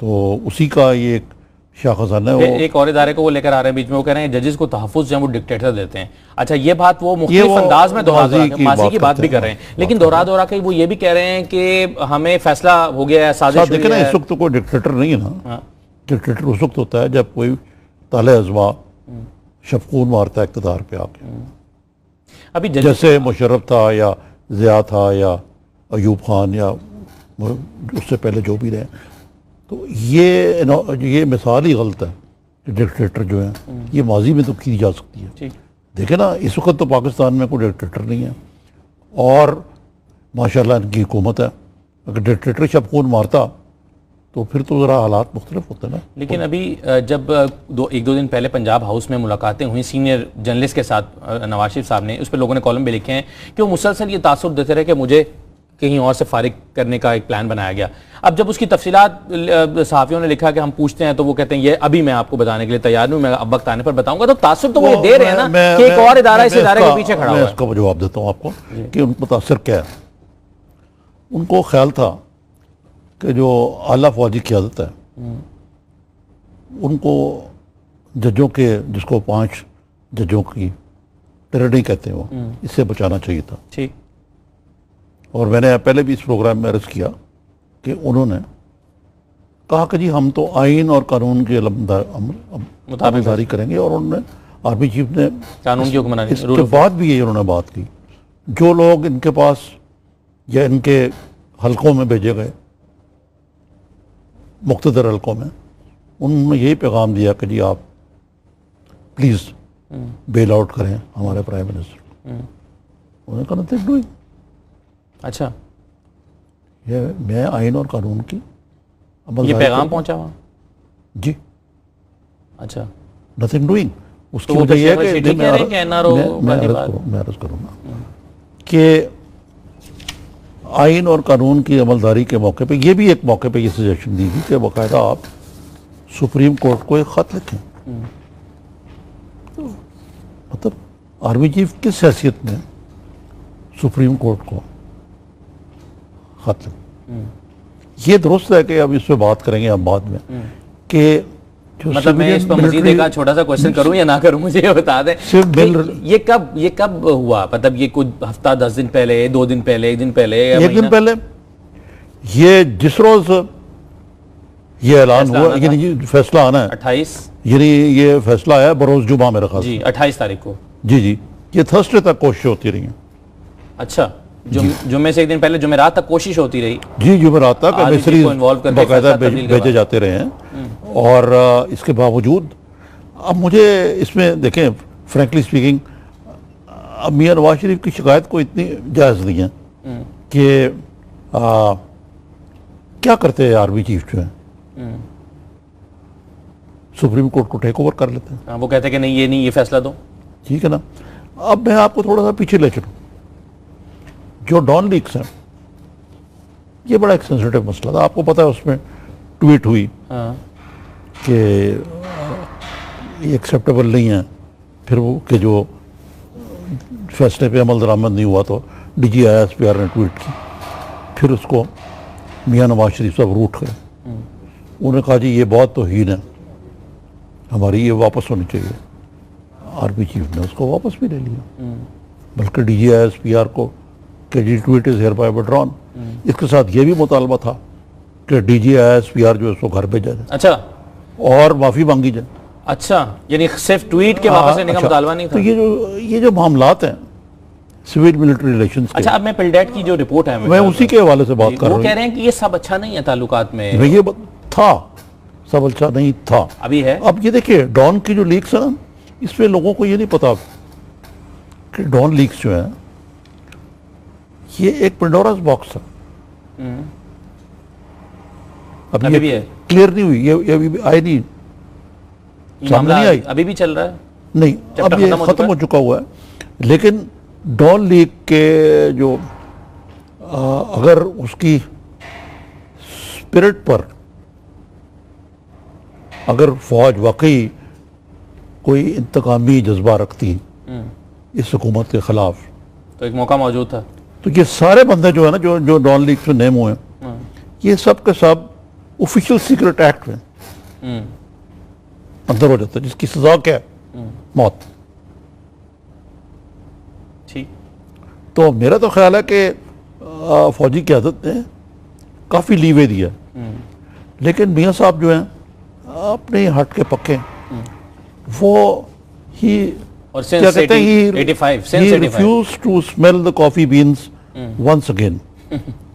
तो उसी का ये एक शाखजाना है। एक और इदारे को वो लेकर आ रहे हैं बीच में, वो कह रहे हैं जजेस को तहफ़्फ़ुज़ जो है वो डिक्टेटर देते हैं। अच्छा, ये बात वो मुख्तलिफ अंदाज में माजी की बात भी कर रहे हैं, लेकिन दोहरा के वो ये भी कह रहे हैं कि हमें फैसला हो गया है, साजिश हुई है। इस वक्त तो कोई डिक्टेटर नहीं है ना। डिक्टेटर उस वक्त होता है जब कोई ताले अज़वा शफकून मारता है इक़्तिदार पे आके। अभी जैसे मुशर्रफ था, या ज़िया था, या अयूब खान, या उससे पहले जो भी रहे। तो ये मिसाल ही गलत है कि डिक्टेटर जो है ये माजी में तो की जा सकती है। देखे ना, इस वक्त तो पाकिस्तान में कोई डिक्टेटर नहीं है, और माशाल्लाह इनकी हुकूमत है। अगर डिक्टेटर शफकून मारता तो फिर तो ज़रा हालात मुख्तलिफ होते ना। लेकिन अभी जब 1-2 दिन पहले पंजाब हाउस में मुलाकातें हुई सीनियर जर्नलिस्ट के साथ नवाज शरीफ साहब ने, उस पर लोगों ने कॉलम भी लिखे हैं कि वो मुसलसल ये तासुर देते रहे कि मुझे कहीं और से फारिग करने का एक प्लान बनाया गया। अब जब उसकी तफसीलात सहाफ़ियों ने लिखा कि हम पूछते हैं, तो वो कहते हैं ये अभी मैं आपको बताने के लिए तैयार हूं, मैं अब वक्त आने पर बताऊंगा। तो तासुर तो वो दे रहे हैं ना कि एक और इदारा इस इदारे के पीछे खड़ा हुआ है। इसका जवाब देता हूँ आपको कि उनको मुतासर क्या है। उनको ख्याल था कि जो आला फौजी क़यादत है उनको जजों के, जिसको 5 जजों की टिरनी कहते हैं, वो इससे बचाना चाहिए था। ठीक। और मैंने पहले भी इस प्रोग्राम में अर्ज़ किया कि उन्होंने कहा कि जी हम तो आइन और कानून के अमलदारी करेंगे, और उन्होंने आर्मी चीफ ने कानून की हुक्मरानी, इसके बाद भी ये उन्होंने बात की। जो लोग इनके पास या इनके हलकों में भेजे गए, मुख्तदर हलकों में, उन्होंने यही पैगाम दिया कि जी आप प्लीज़ बेल आउट करें हमारे प्राइम मिनिस्टर। उन्होंने कहा नथिंग डूइंग। अच्छा, ये मैं आइन और कानून की ये पैगाम पहुंचा वहाँ? जी। अच्छा, नथिंग डूइंग। उसकी तो वजह यह है कि मैं अर्ज करूँगा कि आइन और कानून की अमलदारी के मौके पे, ये भी एक मौके पे ये सजेशन दी गई कि बाकायदा आप सुप्रीम कोर्ट को एक ख़त लिखें। तो मतलब आर्मी चीफ किस हैसियत में सुप्रीम कोर्ट को खत लिखें? ये दुरुस्त है कि अब इस पर बात करेंगे हम बाद में कि मतलब मैं इस पर मजीद एक छोटा सा क्वेश्चन करूं या ना करूं, मुझे ये बता दें ये कब हुआ? मतलब ये कुछ हफ्ता 10 दिन पहले, 2 दिन पहले, 1 दिन पहले, 1 दिन पहले? ये जिस रोज ये ऐलान हुआ, यानी फैसला आना है 28, यानी ये फैसला आया बरोज जुमा मेरे ख्याल जी 28 तारीख को। जी, ये थर्सडे तक कोशिश होती रही है। अच्छा, जुम्मे से 1 दिन पहले जुमेरात तक कोशिश होती रही। जी, जुमेरात तक बाकायदा भेजे जाते रहे हैं। और इसके बावजूद अब मुझे इसमें देखें, फ्रैंकली स्पीकिंग, अब मियां नवाज शरीफ की शिकायत को इतनी जायज़ नहीं है कि क्या करते हैं आर्मी चीफ जो है, सुप्रीम कोर्ट को टेक ओवर कर लेते हैं। वो कहते हैं कि नहीं ये नहीं, ये फैसला दो। ठीक है ना। अब मैं आपको थोड़ा सा पीछे ले चलूँ। जो डॉन लीक्स हैं, ये बड़ा एक सेंसिटिव मसला था, आपको पता है। उसमें ट्वीट हुई कि ये एक्सेप्टेबल नहीं है, फिर वो कि जो फैसले पे अमल दरामद नहीं हुआ तो DGISPR ने ट्वीट की, फिर उसको मियां नवाज शरीफ साहब रूठ गए। उन्होंने कहा जी ये बहुत तौहीन है हमारी, ये वापस होनी चाहिए। आर्मी चीफ ने उसको वापस भी ले लिया, बल्कि DGISPR को कि जी tweet is hereby withdrawn. इसके साथ ये भी मुतालबा था कि DGISPR जो है उसको घर भेजा जाए। अच्छा, और माफ़ी मांगी जाए। अच्छा, यानी सिर्फ ट्वीट के वापस लेने का मुतालबा नहीं था। तो ये जो मामलात हैं सिविल मिलिट्री रिलेशंस के, अच्छा, अब मैं पिलडेट की जो रिपोर्ट है मैं उसी के हवाले से बात कर रहा हूँ। वो कह रहे हैं कि ये सब अच्छा नहीं है ताल्लुकात में। ये था, सब अच्छा नहीं था, अभी है। अब ये देखिए डॉन की जो लीक्स है ना, इसमें लोगों को ये नहीं पता कि डॉन लीक्स जो है ये एक पेंडोरास बॉक्स है। अभी भी है, क्लियर नहीं हुई, ये अभी भी आई नहीं, सामने नहीं आई, अभी भी चल रहा है नहीं, अब ये खत्म हो चुका हुआ है। लेकिन डॉन लीग के जो अगर उसकी स्पिरिट पर अगर फौज वाकई कोई इंतकामी जज्बा रखती इस हुकूमत के खिलाफ, तो एक मौका मौजूद था। तो ये सारे बंदे जो है ना, जो डॉन लीग में नेम हुए हैं, ये सब के सब ऑफिशियल सीक्रेट एक्ट में अंदर हो जाता है, जिसकी सजा क्या है? मौत। ठीक। तो मेरा तो ख्याल है कि फौजी क़यादत ने काफ़ी लीवे दिया, लेकिन मियाँ साहब जो हैं अपने हट के पक्के, वो ही और क्या कहते हैं, he refuse to smell the coffee beans once again,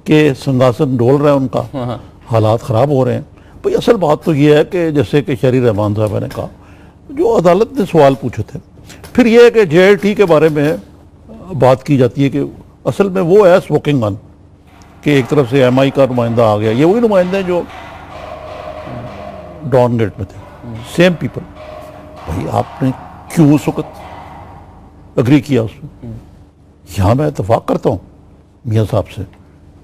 के संदासन डोल रहा है उनका, हालात ख़राब हो रहे हैं। भाई असल बात तो ये है कि जैसे कि शहरी रहमान साहब ने कहा, जो अदालत ने सवाल पूछे थे, फिर यह है कि JIT के बारे में बात की जाती है कि असल में वो है स्मोकिंग गन, कि एक तरफ से MI का नुमाइंदा आ गया, ये वही नुमाइंदे हैं जो डॉन गेट में थे, सेम पीपल। भाई आपने क्यों उस वक्त अग्री किया उसमें? यहाँ मैं इतफाक करता हूँ मियाँ साहब से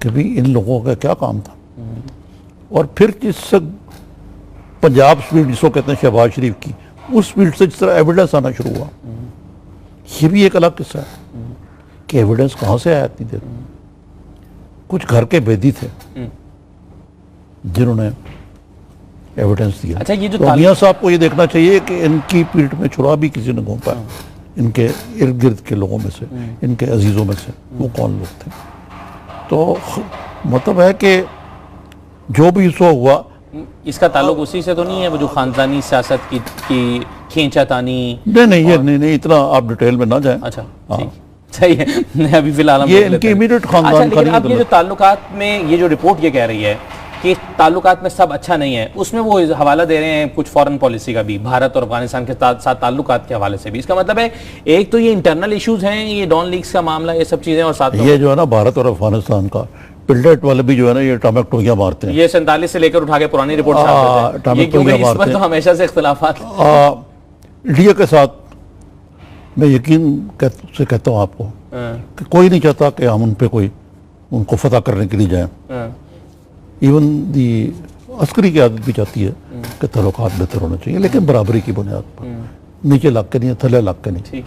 कि भाई इन लोगों का क्या काम था। और फिर जिस पंजाब स्पीड जिसको कहते हैं शहबाज शरीफ की, उस स्पीड से जिस तरह एविडेंस आना शुरू हुआ, ये भी एक अलग किस्सा है कि एविडेंस कहाँ से आया इतनी देर। कुछ घर के बेदी थे जिन्होंने एविडेंस दिया। अच्छा, ये जो तो मियाँ साहब को ये देखना चाहिए कि इनकी पीठ में छुरा भी किसी ने घोंपा, इनके इर्द गिर्द के लोगों में से, इनके अजीज़ों में से, वो कौन लोग थे। तो मतलब है कि जो भी सो हुआ, इसका ताल्लुक उसी से तो नहीं है, वो जो खानदानी सियासत की खींचातानी? नहीं, ये नहीं, इतना आप डिटेल में ना जाएं। अच्छा, ठीक, सही है। अभी फिलहाल ये इनके इमीडिएट खानदान का नहीं। अब ये जो ताल्लुकात में ये जो रिपोर्ट ये कह रही है कि ताल्लुकात में सब अच्छा नहीं है, उसमें वो हवाला दे रहे हैं कुछ फॉरेन पॉलिसी का भी, भारत और अफगानिस्तान के साथ ताल्लुकात के हवाले से भी। इसका मतलब है एक तो ये इंटरनल इश्यूज हैं, ये डॉन लीग्स का मामला, ये सब चीजें, और साथ ये जो है ना भारत और अफगानिस्तान का, पिलडेट वाले भी जो है ना ये टॉमेक टोहियां मारते हैं। ये 47 से लेकर उठा के पुरानी रिपोर्ट तो हमेशा से इख्तिलाफात। इंडिया के साथ मैं यकीन से कहता हूँ आपको कि कोई नहीं चाहता कि हम उन पे कोई उनको फतह करने के लिए जाएं। इवन दी अस्करी की आदत भी चाहती है कि तल्लुकात बेहतर होना चाहिए, लेकिन बराबरी की बुनियाद पर, नीचे लाग के नहीं, थले लाग के नहीं।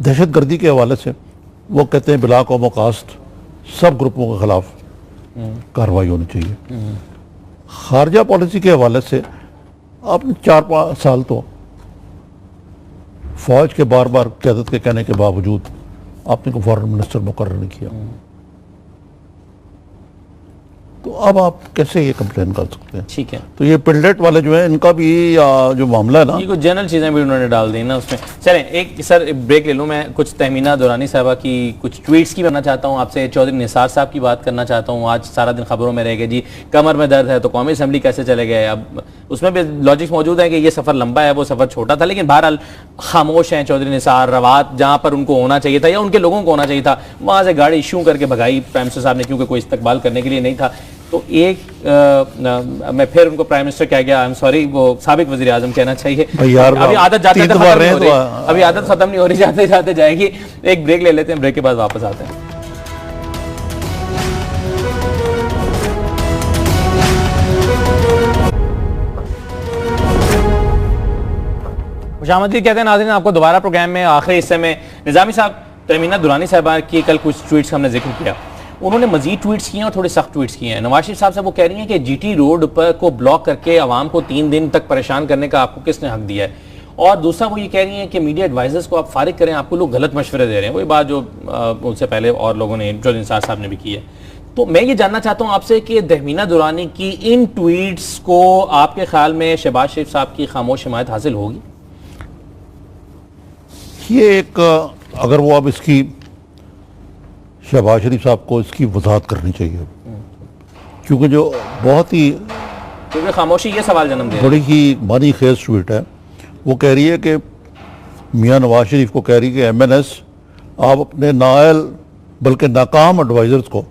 दहशत गर्दी के हवाले से वो कहते हैं बिला कौम कास्ट सब ग्रुपों के खिलाफ कार्रवाई होनी चाहिए। खारजा पॉलिसी के हवाले से आपने 4-5 साल तो फौज के बार बार क़यादत के कहने के बावजूद आपने को फॉरेन मिनिस्टर मुकर्रर नहीं किया, तो अब आप कैसे ये कंप्लेन कर सकते हैं? ठीक है, तो ये पिलडेट वाले जो है इनका भी जो मामला है ना, ये कुछ जनरल चीज़ें भी उन्होंने डाल दी ना उसमें। चलें एक सर ब्रेक ले लूँ, मैं कुछ तहमीना दुरानी साहबा की कुछ ट्वीट्स की करना चाहता हूँ आपसे, चौधरी निसार साहब की बात करना चाहता हूँ। आज सारा दिन खबरों में रह गए जी, कमर में दर्द है तो कौमी असम्बली कैसे चले गए। अब उसमें भी लॉजिक्स मौजूद है कि ये सफ़र लंबा है, वो सफ़र छोटा था, लेकिन बहरहाल खामोश हैं चौधरी निसार। रवात जहाँ पर उनको होना चाहिए था या उनके लोगों को होना चाहिए था, वहाँ से गाड़ी इशू करके भगाई प्राइम मिनिस्टर साहब ने, क्योंकि कोई इस्तकबाल करने के लिए नहीं था। तो एक मैं फिर उनको प्राइम मिनिस्टर कह गया, आई एम सॉरी, वो साबिक वज़ीर आज़म कहना चाहिए। अभी आदत जाते अभी आदत खत्म नहीं हो रही, जाते जाते जाएगी। एक ब्रेक ले लेते हैं, ब्रेक के बाद वापस आते हैं। खुशामदीद कहते हैं नाज़रीन आपको दोबारा प्रोग्राम में। आखिरी हिस्से में निज़ामी साहब, तहमीना दुरानी साहबा की कल कुछ ट्वीट्स हमने जिक्र किया, उन्होंने मजीद ट्वीट्स किए और थोड़े सख्त ट्वीट्स किए हैं। नवाज शरीफ साहब से वो कह रही हैं कि GT रोड पर को ब्लॉक करके आवाम को 3 दिन तक परेशान करने का आपको किसने हक दिया है। और दूसरा वो ये कह रही हैं कि मीडिया एडवाइजर्स को आप फारिग करें, आपको लोग गलत मशवरे दे रहे हैं। वही बात जो उनसे पहले और लोगों ने, जो निसार साहब ने भी की है। तो मैं ये जानना चाहता हूं आपसे कि तहमीना दुरानी की इन ट्वीट्स को आपके ख्याल में शहबाज शरीफ साहब की खामोश हिमायत हासिल होगी? ये एक अगर वो अब इसकी शहबाज शरीफ साहब को इसकी वजाहत करनी चाहिए, क्योंकि जो बहुत ही क्योंकि खामोशी ये सवाल जन्म दे बड़ी ही मानी खेज ट्वीट है। वो कह रही है कि मियां नवाज शरीफ को कह रही है कि MNS आप अपने नाअहल बल्कि नाकाम एडवाइजर्स को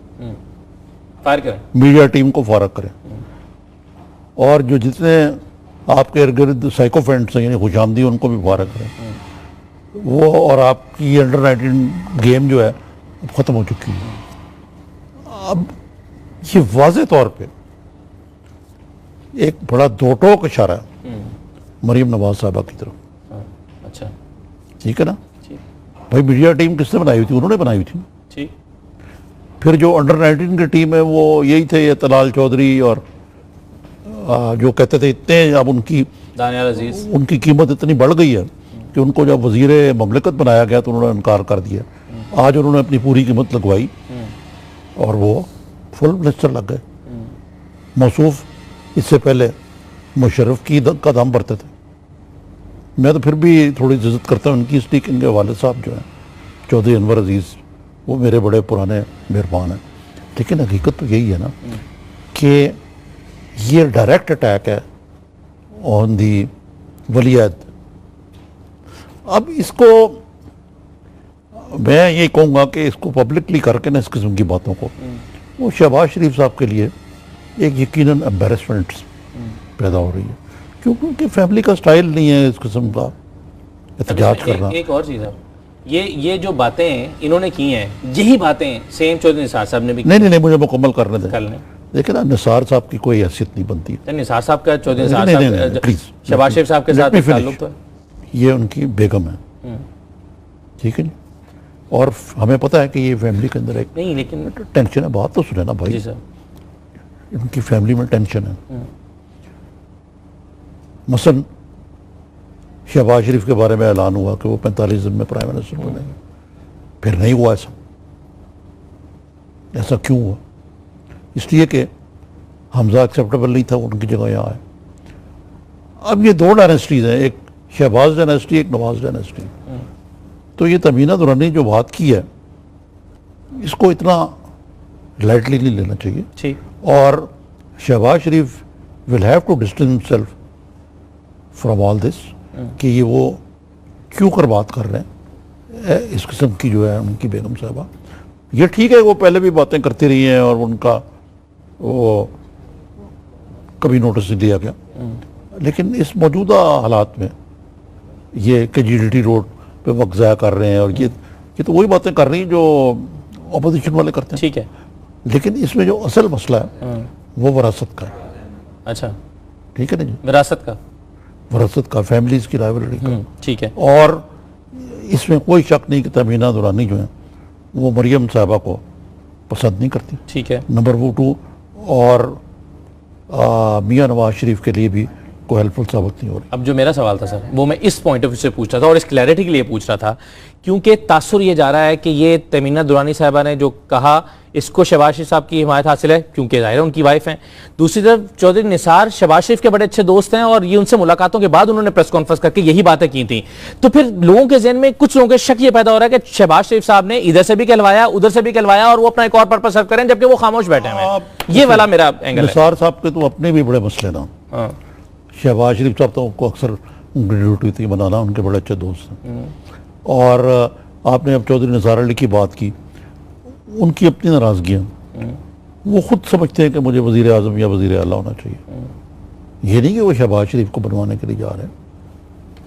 फायर करें, मीडिया टीम को फारग करें, और जो जितने आपके इर्द गिर्द साइकोफेंट्स हैं यानी खुशामदी उनको भी फारग करें। वो और आपकी अंडर 19 गेम जो है अब ख़त्म हो चुकी है। अब ये वाज़े तौर पे एक बड़ा दो टोक इशारा है मरीम नवाज साहबा की तरफ। अच्छा, ठीक है ना? ठीक भाई मीडिया टीम किसने बनाई हुई थी? उन्होंने बनाई हुई थी। ठीक। फिर जो अंडर 19 की टीम है वो यही थे, ये तलाल चौधरी और जो कहते थे इतने, अब उनकी दानियाल अजीज, उनकी कीमत इतनी बढ़ गई है कि उनको जब वजीर ममलिकत बनाया गया तो उन्होंने इनकार कर दिया। आज उन्होंने अपनी पूरी कीमत लगवाई और वो फुल मिनिस्टर लग गए। मौसूफ इससे पहले मुशर्रफ की का दाम भरते थे। मैं तो फिर भी थोड़ी इज्जत करता हूँ उनकी, इसलिए कि इनके वालिद साहब जो हैं चौधरी अनवर अजीज़, वो मेरे बड़े पुराने मेहरबान हैं। लेकिन हकीकत तो यही है ना कि ये डायरेक्ट अटैक है ऑन दी वलीयत। अब इसको मैं ये कहूँगा कि इसको पब्लिकली करके ना इस किस्म की बातों को, वो शहबाज शरीफ साहब के लिए एक यकीनन एम्बेरसमेंट पैदा हो रही है, क्योंकि उनकी फैमिली का स्टाइल नहीं है इस किस्म का एहतजाज करना। एक और चीज़ है, ये जो बातें इन्होंने की हैं, यही बातें सेम चौधरी निसार साहब ने भी की। नहीं, मुझे मुकम्मल करने दें। कर लें। देखिए ना, निसार साहब की कोई हैसियत नहीं बनती। निसार साहब का चौधरी निसार नहीं, साहब प्लीज, शहबाज शरीफ साहब के साथ ताल्लुक तो है। ये उनकी बेगम है, ठीक है जी, और हमें पता है कि ये फैमिली के अंदर एक नहीं, लेकिन टेंशन है। बात तो सुने ना भाई, जी सर, इनकी फैमिली में टेंशन है। मसलन शहबाज शरीफ के बारे में ऐलान हुआ कि वो 45 दिन में प्राइम मिनिस्टर बनेंगे, फिर नहीं हुआ ऐसा क्यों हुआ? इसलिए कि हमजा एक्सेप्टेबल नहीं था, उनकी जगह यहाँ है। अब ये दो डायनेस्टीज हैं, एक शहबाज डायनेस्टी, एक नवाज डायनेस्टी। तो ये तमीना दुरानी जो बात की है इसको इतना लाइटली नहीं लेना चाहिए। ठीक। और Shahbaz Sharif will have to distance himself from all this, कि ये वो क्यों कर बात कर रहे हैं इस किस्म की जो है उनकी बेगम साहबा। ये ठीक है, वो पहले भी बातें करती रही हैं और उनका वो कभी नोटिस नहीं दिया गया, लेकिन इस मौजूदा हालात में ये KGDT रोड पे वक्त ज़ाया कर रहे हैं और ये तो वही बातें कर रही हैं जो अपोजिशन वाले करते हैं। ठीक है, लेकिन इसमें जो असल मसला है वो विरासत का है। अच्छा, ठीक है ना जी, विरासत का, फैमिलीज की राइवलरी का। ठीक है। और इसमें कोई शक नहीं कि तमीना दुरानी जो है वो मरियम साहबा को पसंद नहीं करती। ठीक है। नंबर 2, और मियां नवाज शरीफ के लिए भी कोई हेल्पफुल साबित नहीं हो रही। अब जो मेरा सवाल था सर, वो मैं इस पॉइंट ऑफ व्यू से पूछ रहा था और इस क्लैरिटी के लिए पूछ रहा था, क्योंकि तासुर ये जा रहा है कि ये तमीना दुरानी साहबा ने जो कहा इसको शहबाज शरीफ साहब की हिमायत हासिल है, क्योंकि जाहिर है उनकी वाइफ हैं। दूसरी तरफ चौधरी निसार शहबाज शरीफ के बड़े अच्छे दोस्त हैं और ये उनसे मुलाकातों के बाद उन्होंने प्रेस कॉन्फ्रेंस करके यही बातें की थी। तो फिर लोगों के ज़हन में, कुछ लोगों के शक ये पैदा हो रहा है कि शहबाज शरीफ साहब ने इधर से भी कहलवाया, उधर से भी कहलवाया और वो अपना एक और पर्पस सर्व करें, जबकि वो खामोश बैठे हुए हैं। ये वाला मेरा एंगल है। निसार साहब के तो अपने भी बड़े मसले ना। शहबाज शरीफ साहब तो उनको अक्सर उनकी ड्यूटी थी बनाना, उनके बड़े अच्छे दोस्त हैं। और आपने अब चौधरी निसार अली की बात की, उनकी अपनी नाराजगियाँ, वो खुद समझते हैं कि मुझे वजीर आज़म या वजीर आला होना चाहिए। ये नहीं कि वो शहबाज शरीफ को बनवाने के लिए जा रहे हैं,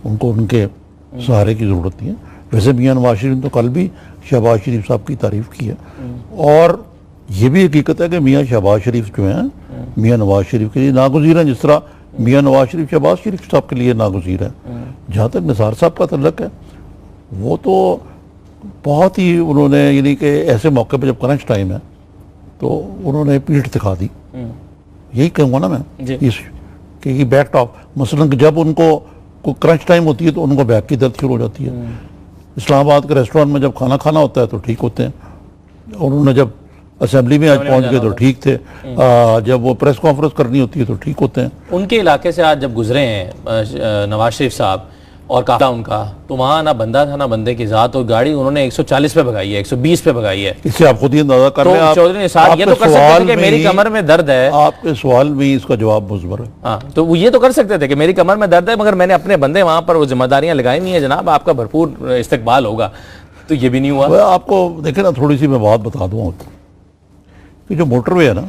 उनको उनके सहारे की ज़रूरत नहीं है। वैसे मियां नवाज शरीफ ने तो कल भी शहबाज शरीफ साहब की तारीफ़ की है, और ये भी हकीकत है कि मियां शहबाज शरीफ जो हैं मियां नवाज शरीफ के लिए नागुज़ीर हैं, जिस तरह मियां नवाज शरीफ शहबाज शरीफ साहब के लिए नागुज़ीर है। जहाँ तक निसार साहब का तल्लक है, वो तो बहुत ही उन्होंने, यानी कि ऐसे मौके पर जब क्रंच टाइम है तो उन्होंने पीठ दिखा दी। यही कहूँगा ना मैं इस कि बैक ऑफ, मसलन कि जब उनको क्रंच टाइम होती है तो उनको बैक की दर्द शुरू हो जाती है। इस्लामाबाद के रेस्टोरेंट में जब खाना खाना होता है तो ठीक होते हैं, और उन्होंने जब असेंबली में आज पहुंच गए तो ठीक थे, जब वो प्रेस कॉन्फ्रेंस करनी होती है तो ठीक होते हैं। उनके इलाके से आज जब गुजरे हैं नवाज शरीफ साहब और काफिला उनका, तो वहाँ ना बंदा था ना बंदे की जात, और गाड़ी उन्होंने 140 पे भगाई है, 120 पे भगाई है। इससे आप खुद ही अंदाजा कर लें। तो चौधरी निसार ये तो कर सकते थे कि मेरी कमर में दर्द है, आपके सवाल में ही इसका जवाब मुज़बर है। हाँ, तो वो ये तो कर सकते थे कि मेरी कमर में दर्द है, मगर मैंने अपने बंदे वहां पर वो जिम्मेदारियां लगाई नहीं है जनाब, आपका भरपूर इस्तकबाल होगा। तो ये भी नहीं हुआ। आपको देखे ना, थोड़ी सी मैं बात बता दूँ कि जो मोटरवे है ना,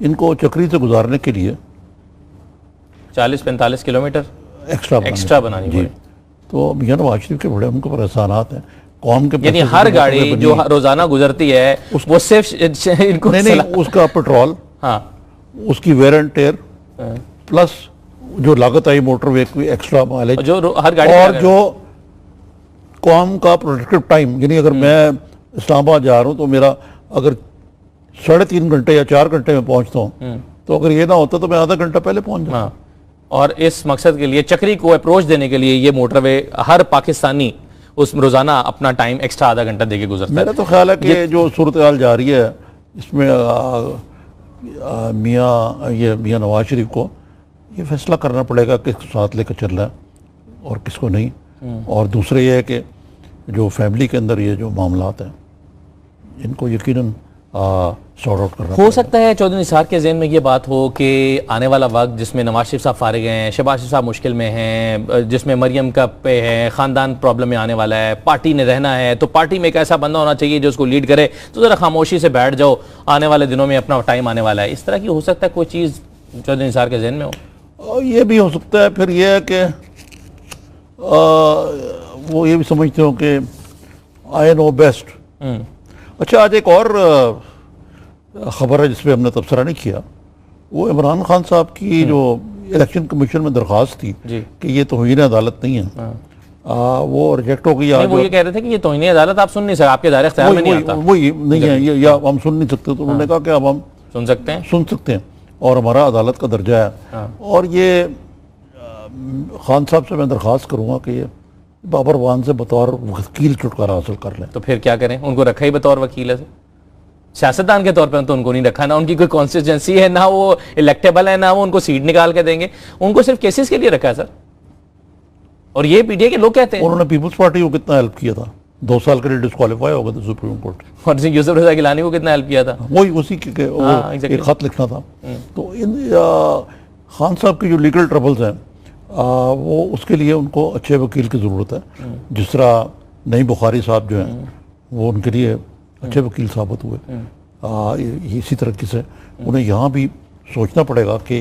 इनको चक्री से गुजारने के लिए 40-45 किलोमीटर एक्स्ट्रा बनानी पड़ी। तो मियां नवाज शरीफ के बड़े उनको पर एहसानात हैं कौम के, यानी हर गाड़ी जो रोजाना गुजरती है वो सिर्फ इनको नहीं, उसका पेट्रोल, हाँ, उसकी वेयर एंड टेयर, प्लस जो लागत आई मोटरवे की एक्स्ट्रा माइलेज, जो हर गाड़ी, और जो कौम का प्रोडक्टिव टाइम, यानी अगर मैं इस्लामाबाद जा रहा हूँ तो मेरा अगर 3.5 घंटे या 4 घंटे में पहुंचता हूँ, तो अगर ये ना होता तो मैं आधा घंटा पहले पहुंच जाता। हाँ, और इस मकसद के लिए चक्री को अप्रोच देने के लिए ये मोटरवे हर पाकिस्तानी उस रोजाना अपना टाइम एक्स्ट्रा आधा घंटा देके गुजरता है। मेरा तो ख्याल है कि जो सूरत हाल जा रही है इसमें मियां नवाज शरीफ को ये फैसला करना पड़ेगा किसको साथ लेकर चल रहा है और किसको नहीं। और दूसरे ये है कि जो फैमिली के अंदर ये जो मामलात हैं इनको यकीनन सॉर्ट आउट करना हो सकता है चौधरी निसार के ज़हन में ये बात हो कि आने वाला वक्त जिसमें नवाज शरीफ साहब फारिग हैं, शहबाज शरीफ साहब मुश्किल में हैं, जिसमें मरियम का पे है, ख़ानदान प्रॉब्लम में आने वाला है, पार्टी ने रहना है, तो पार्टी में एक ऐसा बंदा होना चाहिए जो उसको लीड करे, तो ज़रा खामोशी से बैठ जाओ, आने वाले दिनों में अपना टाइम आने वाला है। इस तरह की हो सकता है कोई चीज़ चौधरी निसार के जहन में हो। ये भी हो सकता है। फिर यह है कि वो ये भी समझते हो कि आई नो बेस्ट। अच्छा, आज एक और खबर है जिसपे हमने तबसरा नहीं किया, वो इमरान खान साहब की जो इलेक्शन कमीशन में दरख्वास्त थी कि ये तौहीन अदालत नहीं है, वो रिजेक्ट हो गई। वो ये कह रहे थे कि ये तौहीन अदालत आप सुन नहीं सकते, आपके दायरे इख्तियार में नहीं आता, वही नहीं है या हम सुन नहीं सकते। तो उन्होंने कहा कि अब हम सुन सकते हैं और हमारा अदालत का दर्जा है। और ये खान साहब से मैं दरख्वास्त करूँगा कि ये बाबर वान से बतौर वकील छुटकारा हासिल कर लें। तो फिर क्या करें, उनको रखा ही बतौर वकील है, सियासतदान के तौर पर तो उनको नहीं रखा, ना उनकी कोई कॉन्स्टिट्यूंसी है, ना वो इलेक्टेबल है, ना वो उनको सीट निकाल के देंगे, उनको सिर्फ केसेस के लिए रखा है सर। और ये पीटीआई के लोग कहते हैं उन्होंने पीपुल्स पार्टी को कितना हेल्प किया था, 2 साल के लिए डिस्क्वालीफाई हो गए थे सुप्रीम कोर्ट, और यूसुफ रजा गिलानी को कितना हेल्प किया था, वही उसी के एक खत लिखना था। तो इन खान साहब की जो लीगल ट्रबल्स हैं वो उसके लिए उनको अच्छे वकील की ज़रूरत है। जिस तरह नई बुखारी साहब जो हैं वो उनके लिए अच्छे वकील साबित हुए, इसी तरीके से उन्हें यहाँ भी सोचना पड़ेगा कि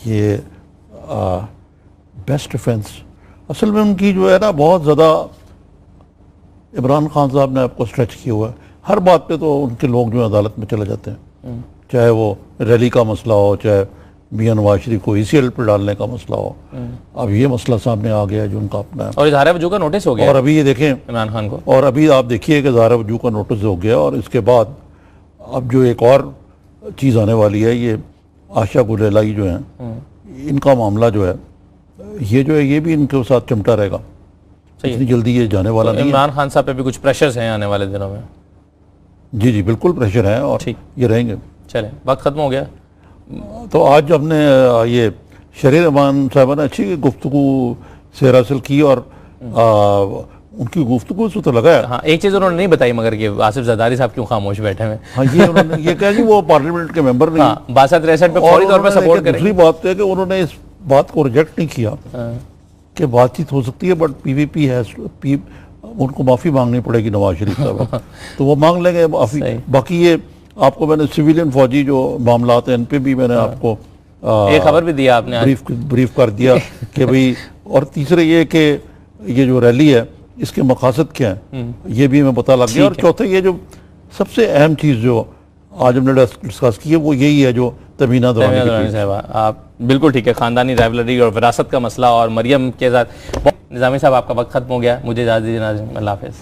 ये बेस्ट डिफेंस असल में उनकी जो है ना, बहुत ज़्यादा इमरान खान साहब ने आपको स्ट्रेच किया हुआ है। हर बात पे तो उनके लोग जो अदालत में चले जाते हैं, चाहे वो रैली का मसला हो, चाहे मियां नवाज शरीफ को ECL पर डालने का मसला हो। अब ये मसला सामने आ गया है जो उनका अपना है, और इज़हार वजूह का नोटिस हो गया, और अभी ये देखें इमरान खान को, और अभी आप देखिए कि इज़हार वजूह का नोटिस हो गया। और इसके बाद अब जो एक और चीज़ आने वाली है, ये आशा गुलेलाई जो हैं, इनका मामला जो है ये भी इनके साथ चिमटा रहेगा। इतनी जल्दी ये जाने वाला नहीं है। इमरान खान साहब पे भी कुछ प्रेशर्स हैं आने वाले दिनों में। जी बिल्कुल प्रेशर है और ये रहेंगे। चलें, वक्त खत्म हो गया। तो आज हमने ये शरीर रहमान साहबा ने अच्छी गुफ्तगू शेर हासिल की, और उनकी गुफ्तगू से तो लगा है। हाँ, एक चीज़ उन्होंने नहीं बताई मगर कि आसिफ जरदारी साहब क्यों खामोश बैठे हुए। हाँ, ये उन्होंने ये कहा कि वो पार्लियामेंट के मेंबर नहीं। हाँ, 62-63 पे फौरी तौर पे सपोर्ट करें। दूसरी बात है कि उन्होंने इस बात को रिजेक्ट नहीं किया कि बातचीत हो सकती है, बट PVP है, उनको माफ़ी मांगनी पड़ेगी नवाज शरीफ साहब तो वो मांग लेंगे माफ़ी। बाकी ये आपको मैंने सिविलियन फौजी जो मामलात हैं इन पे भी मैंने आपको एक खबर भी दिया आपने, ब्रीफ कर दिया कि भाई। और तीसरे ये कि ये जो रैली है इसके मकासद क्या हैं ये भी हमें पता लग गया। और चौथे ये जो सबसे अहम चीज़ जो आज हमने डिस्कस की है वो यही है जो तमीना दौरानी साहब, आप बिल्कुल ठीक है, ख़ानदानी राइवलरी और विरासत का मसला और मरियम के साथ। निज़ामी साहब, आपका वक्त खत्म हो गया, मुझे इजाज़त दीजिए नाज़रीन, अल्लाह हाफ़िज़।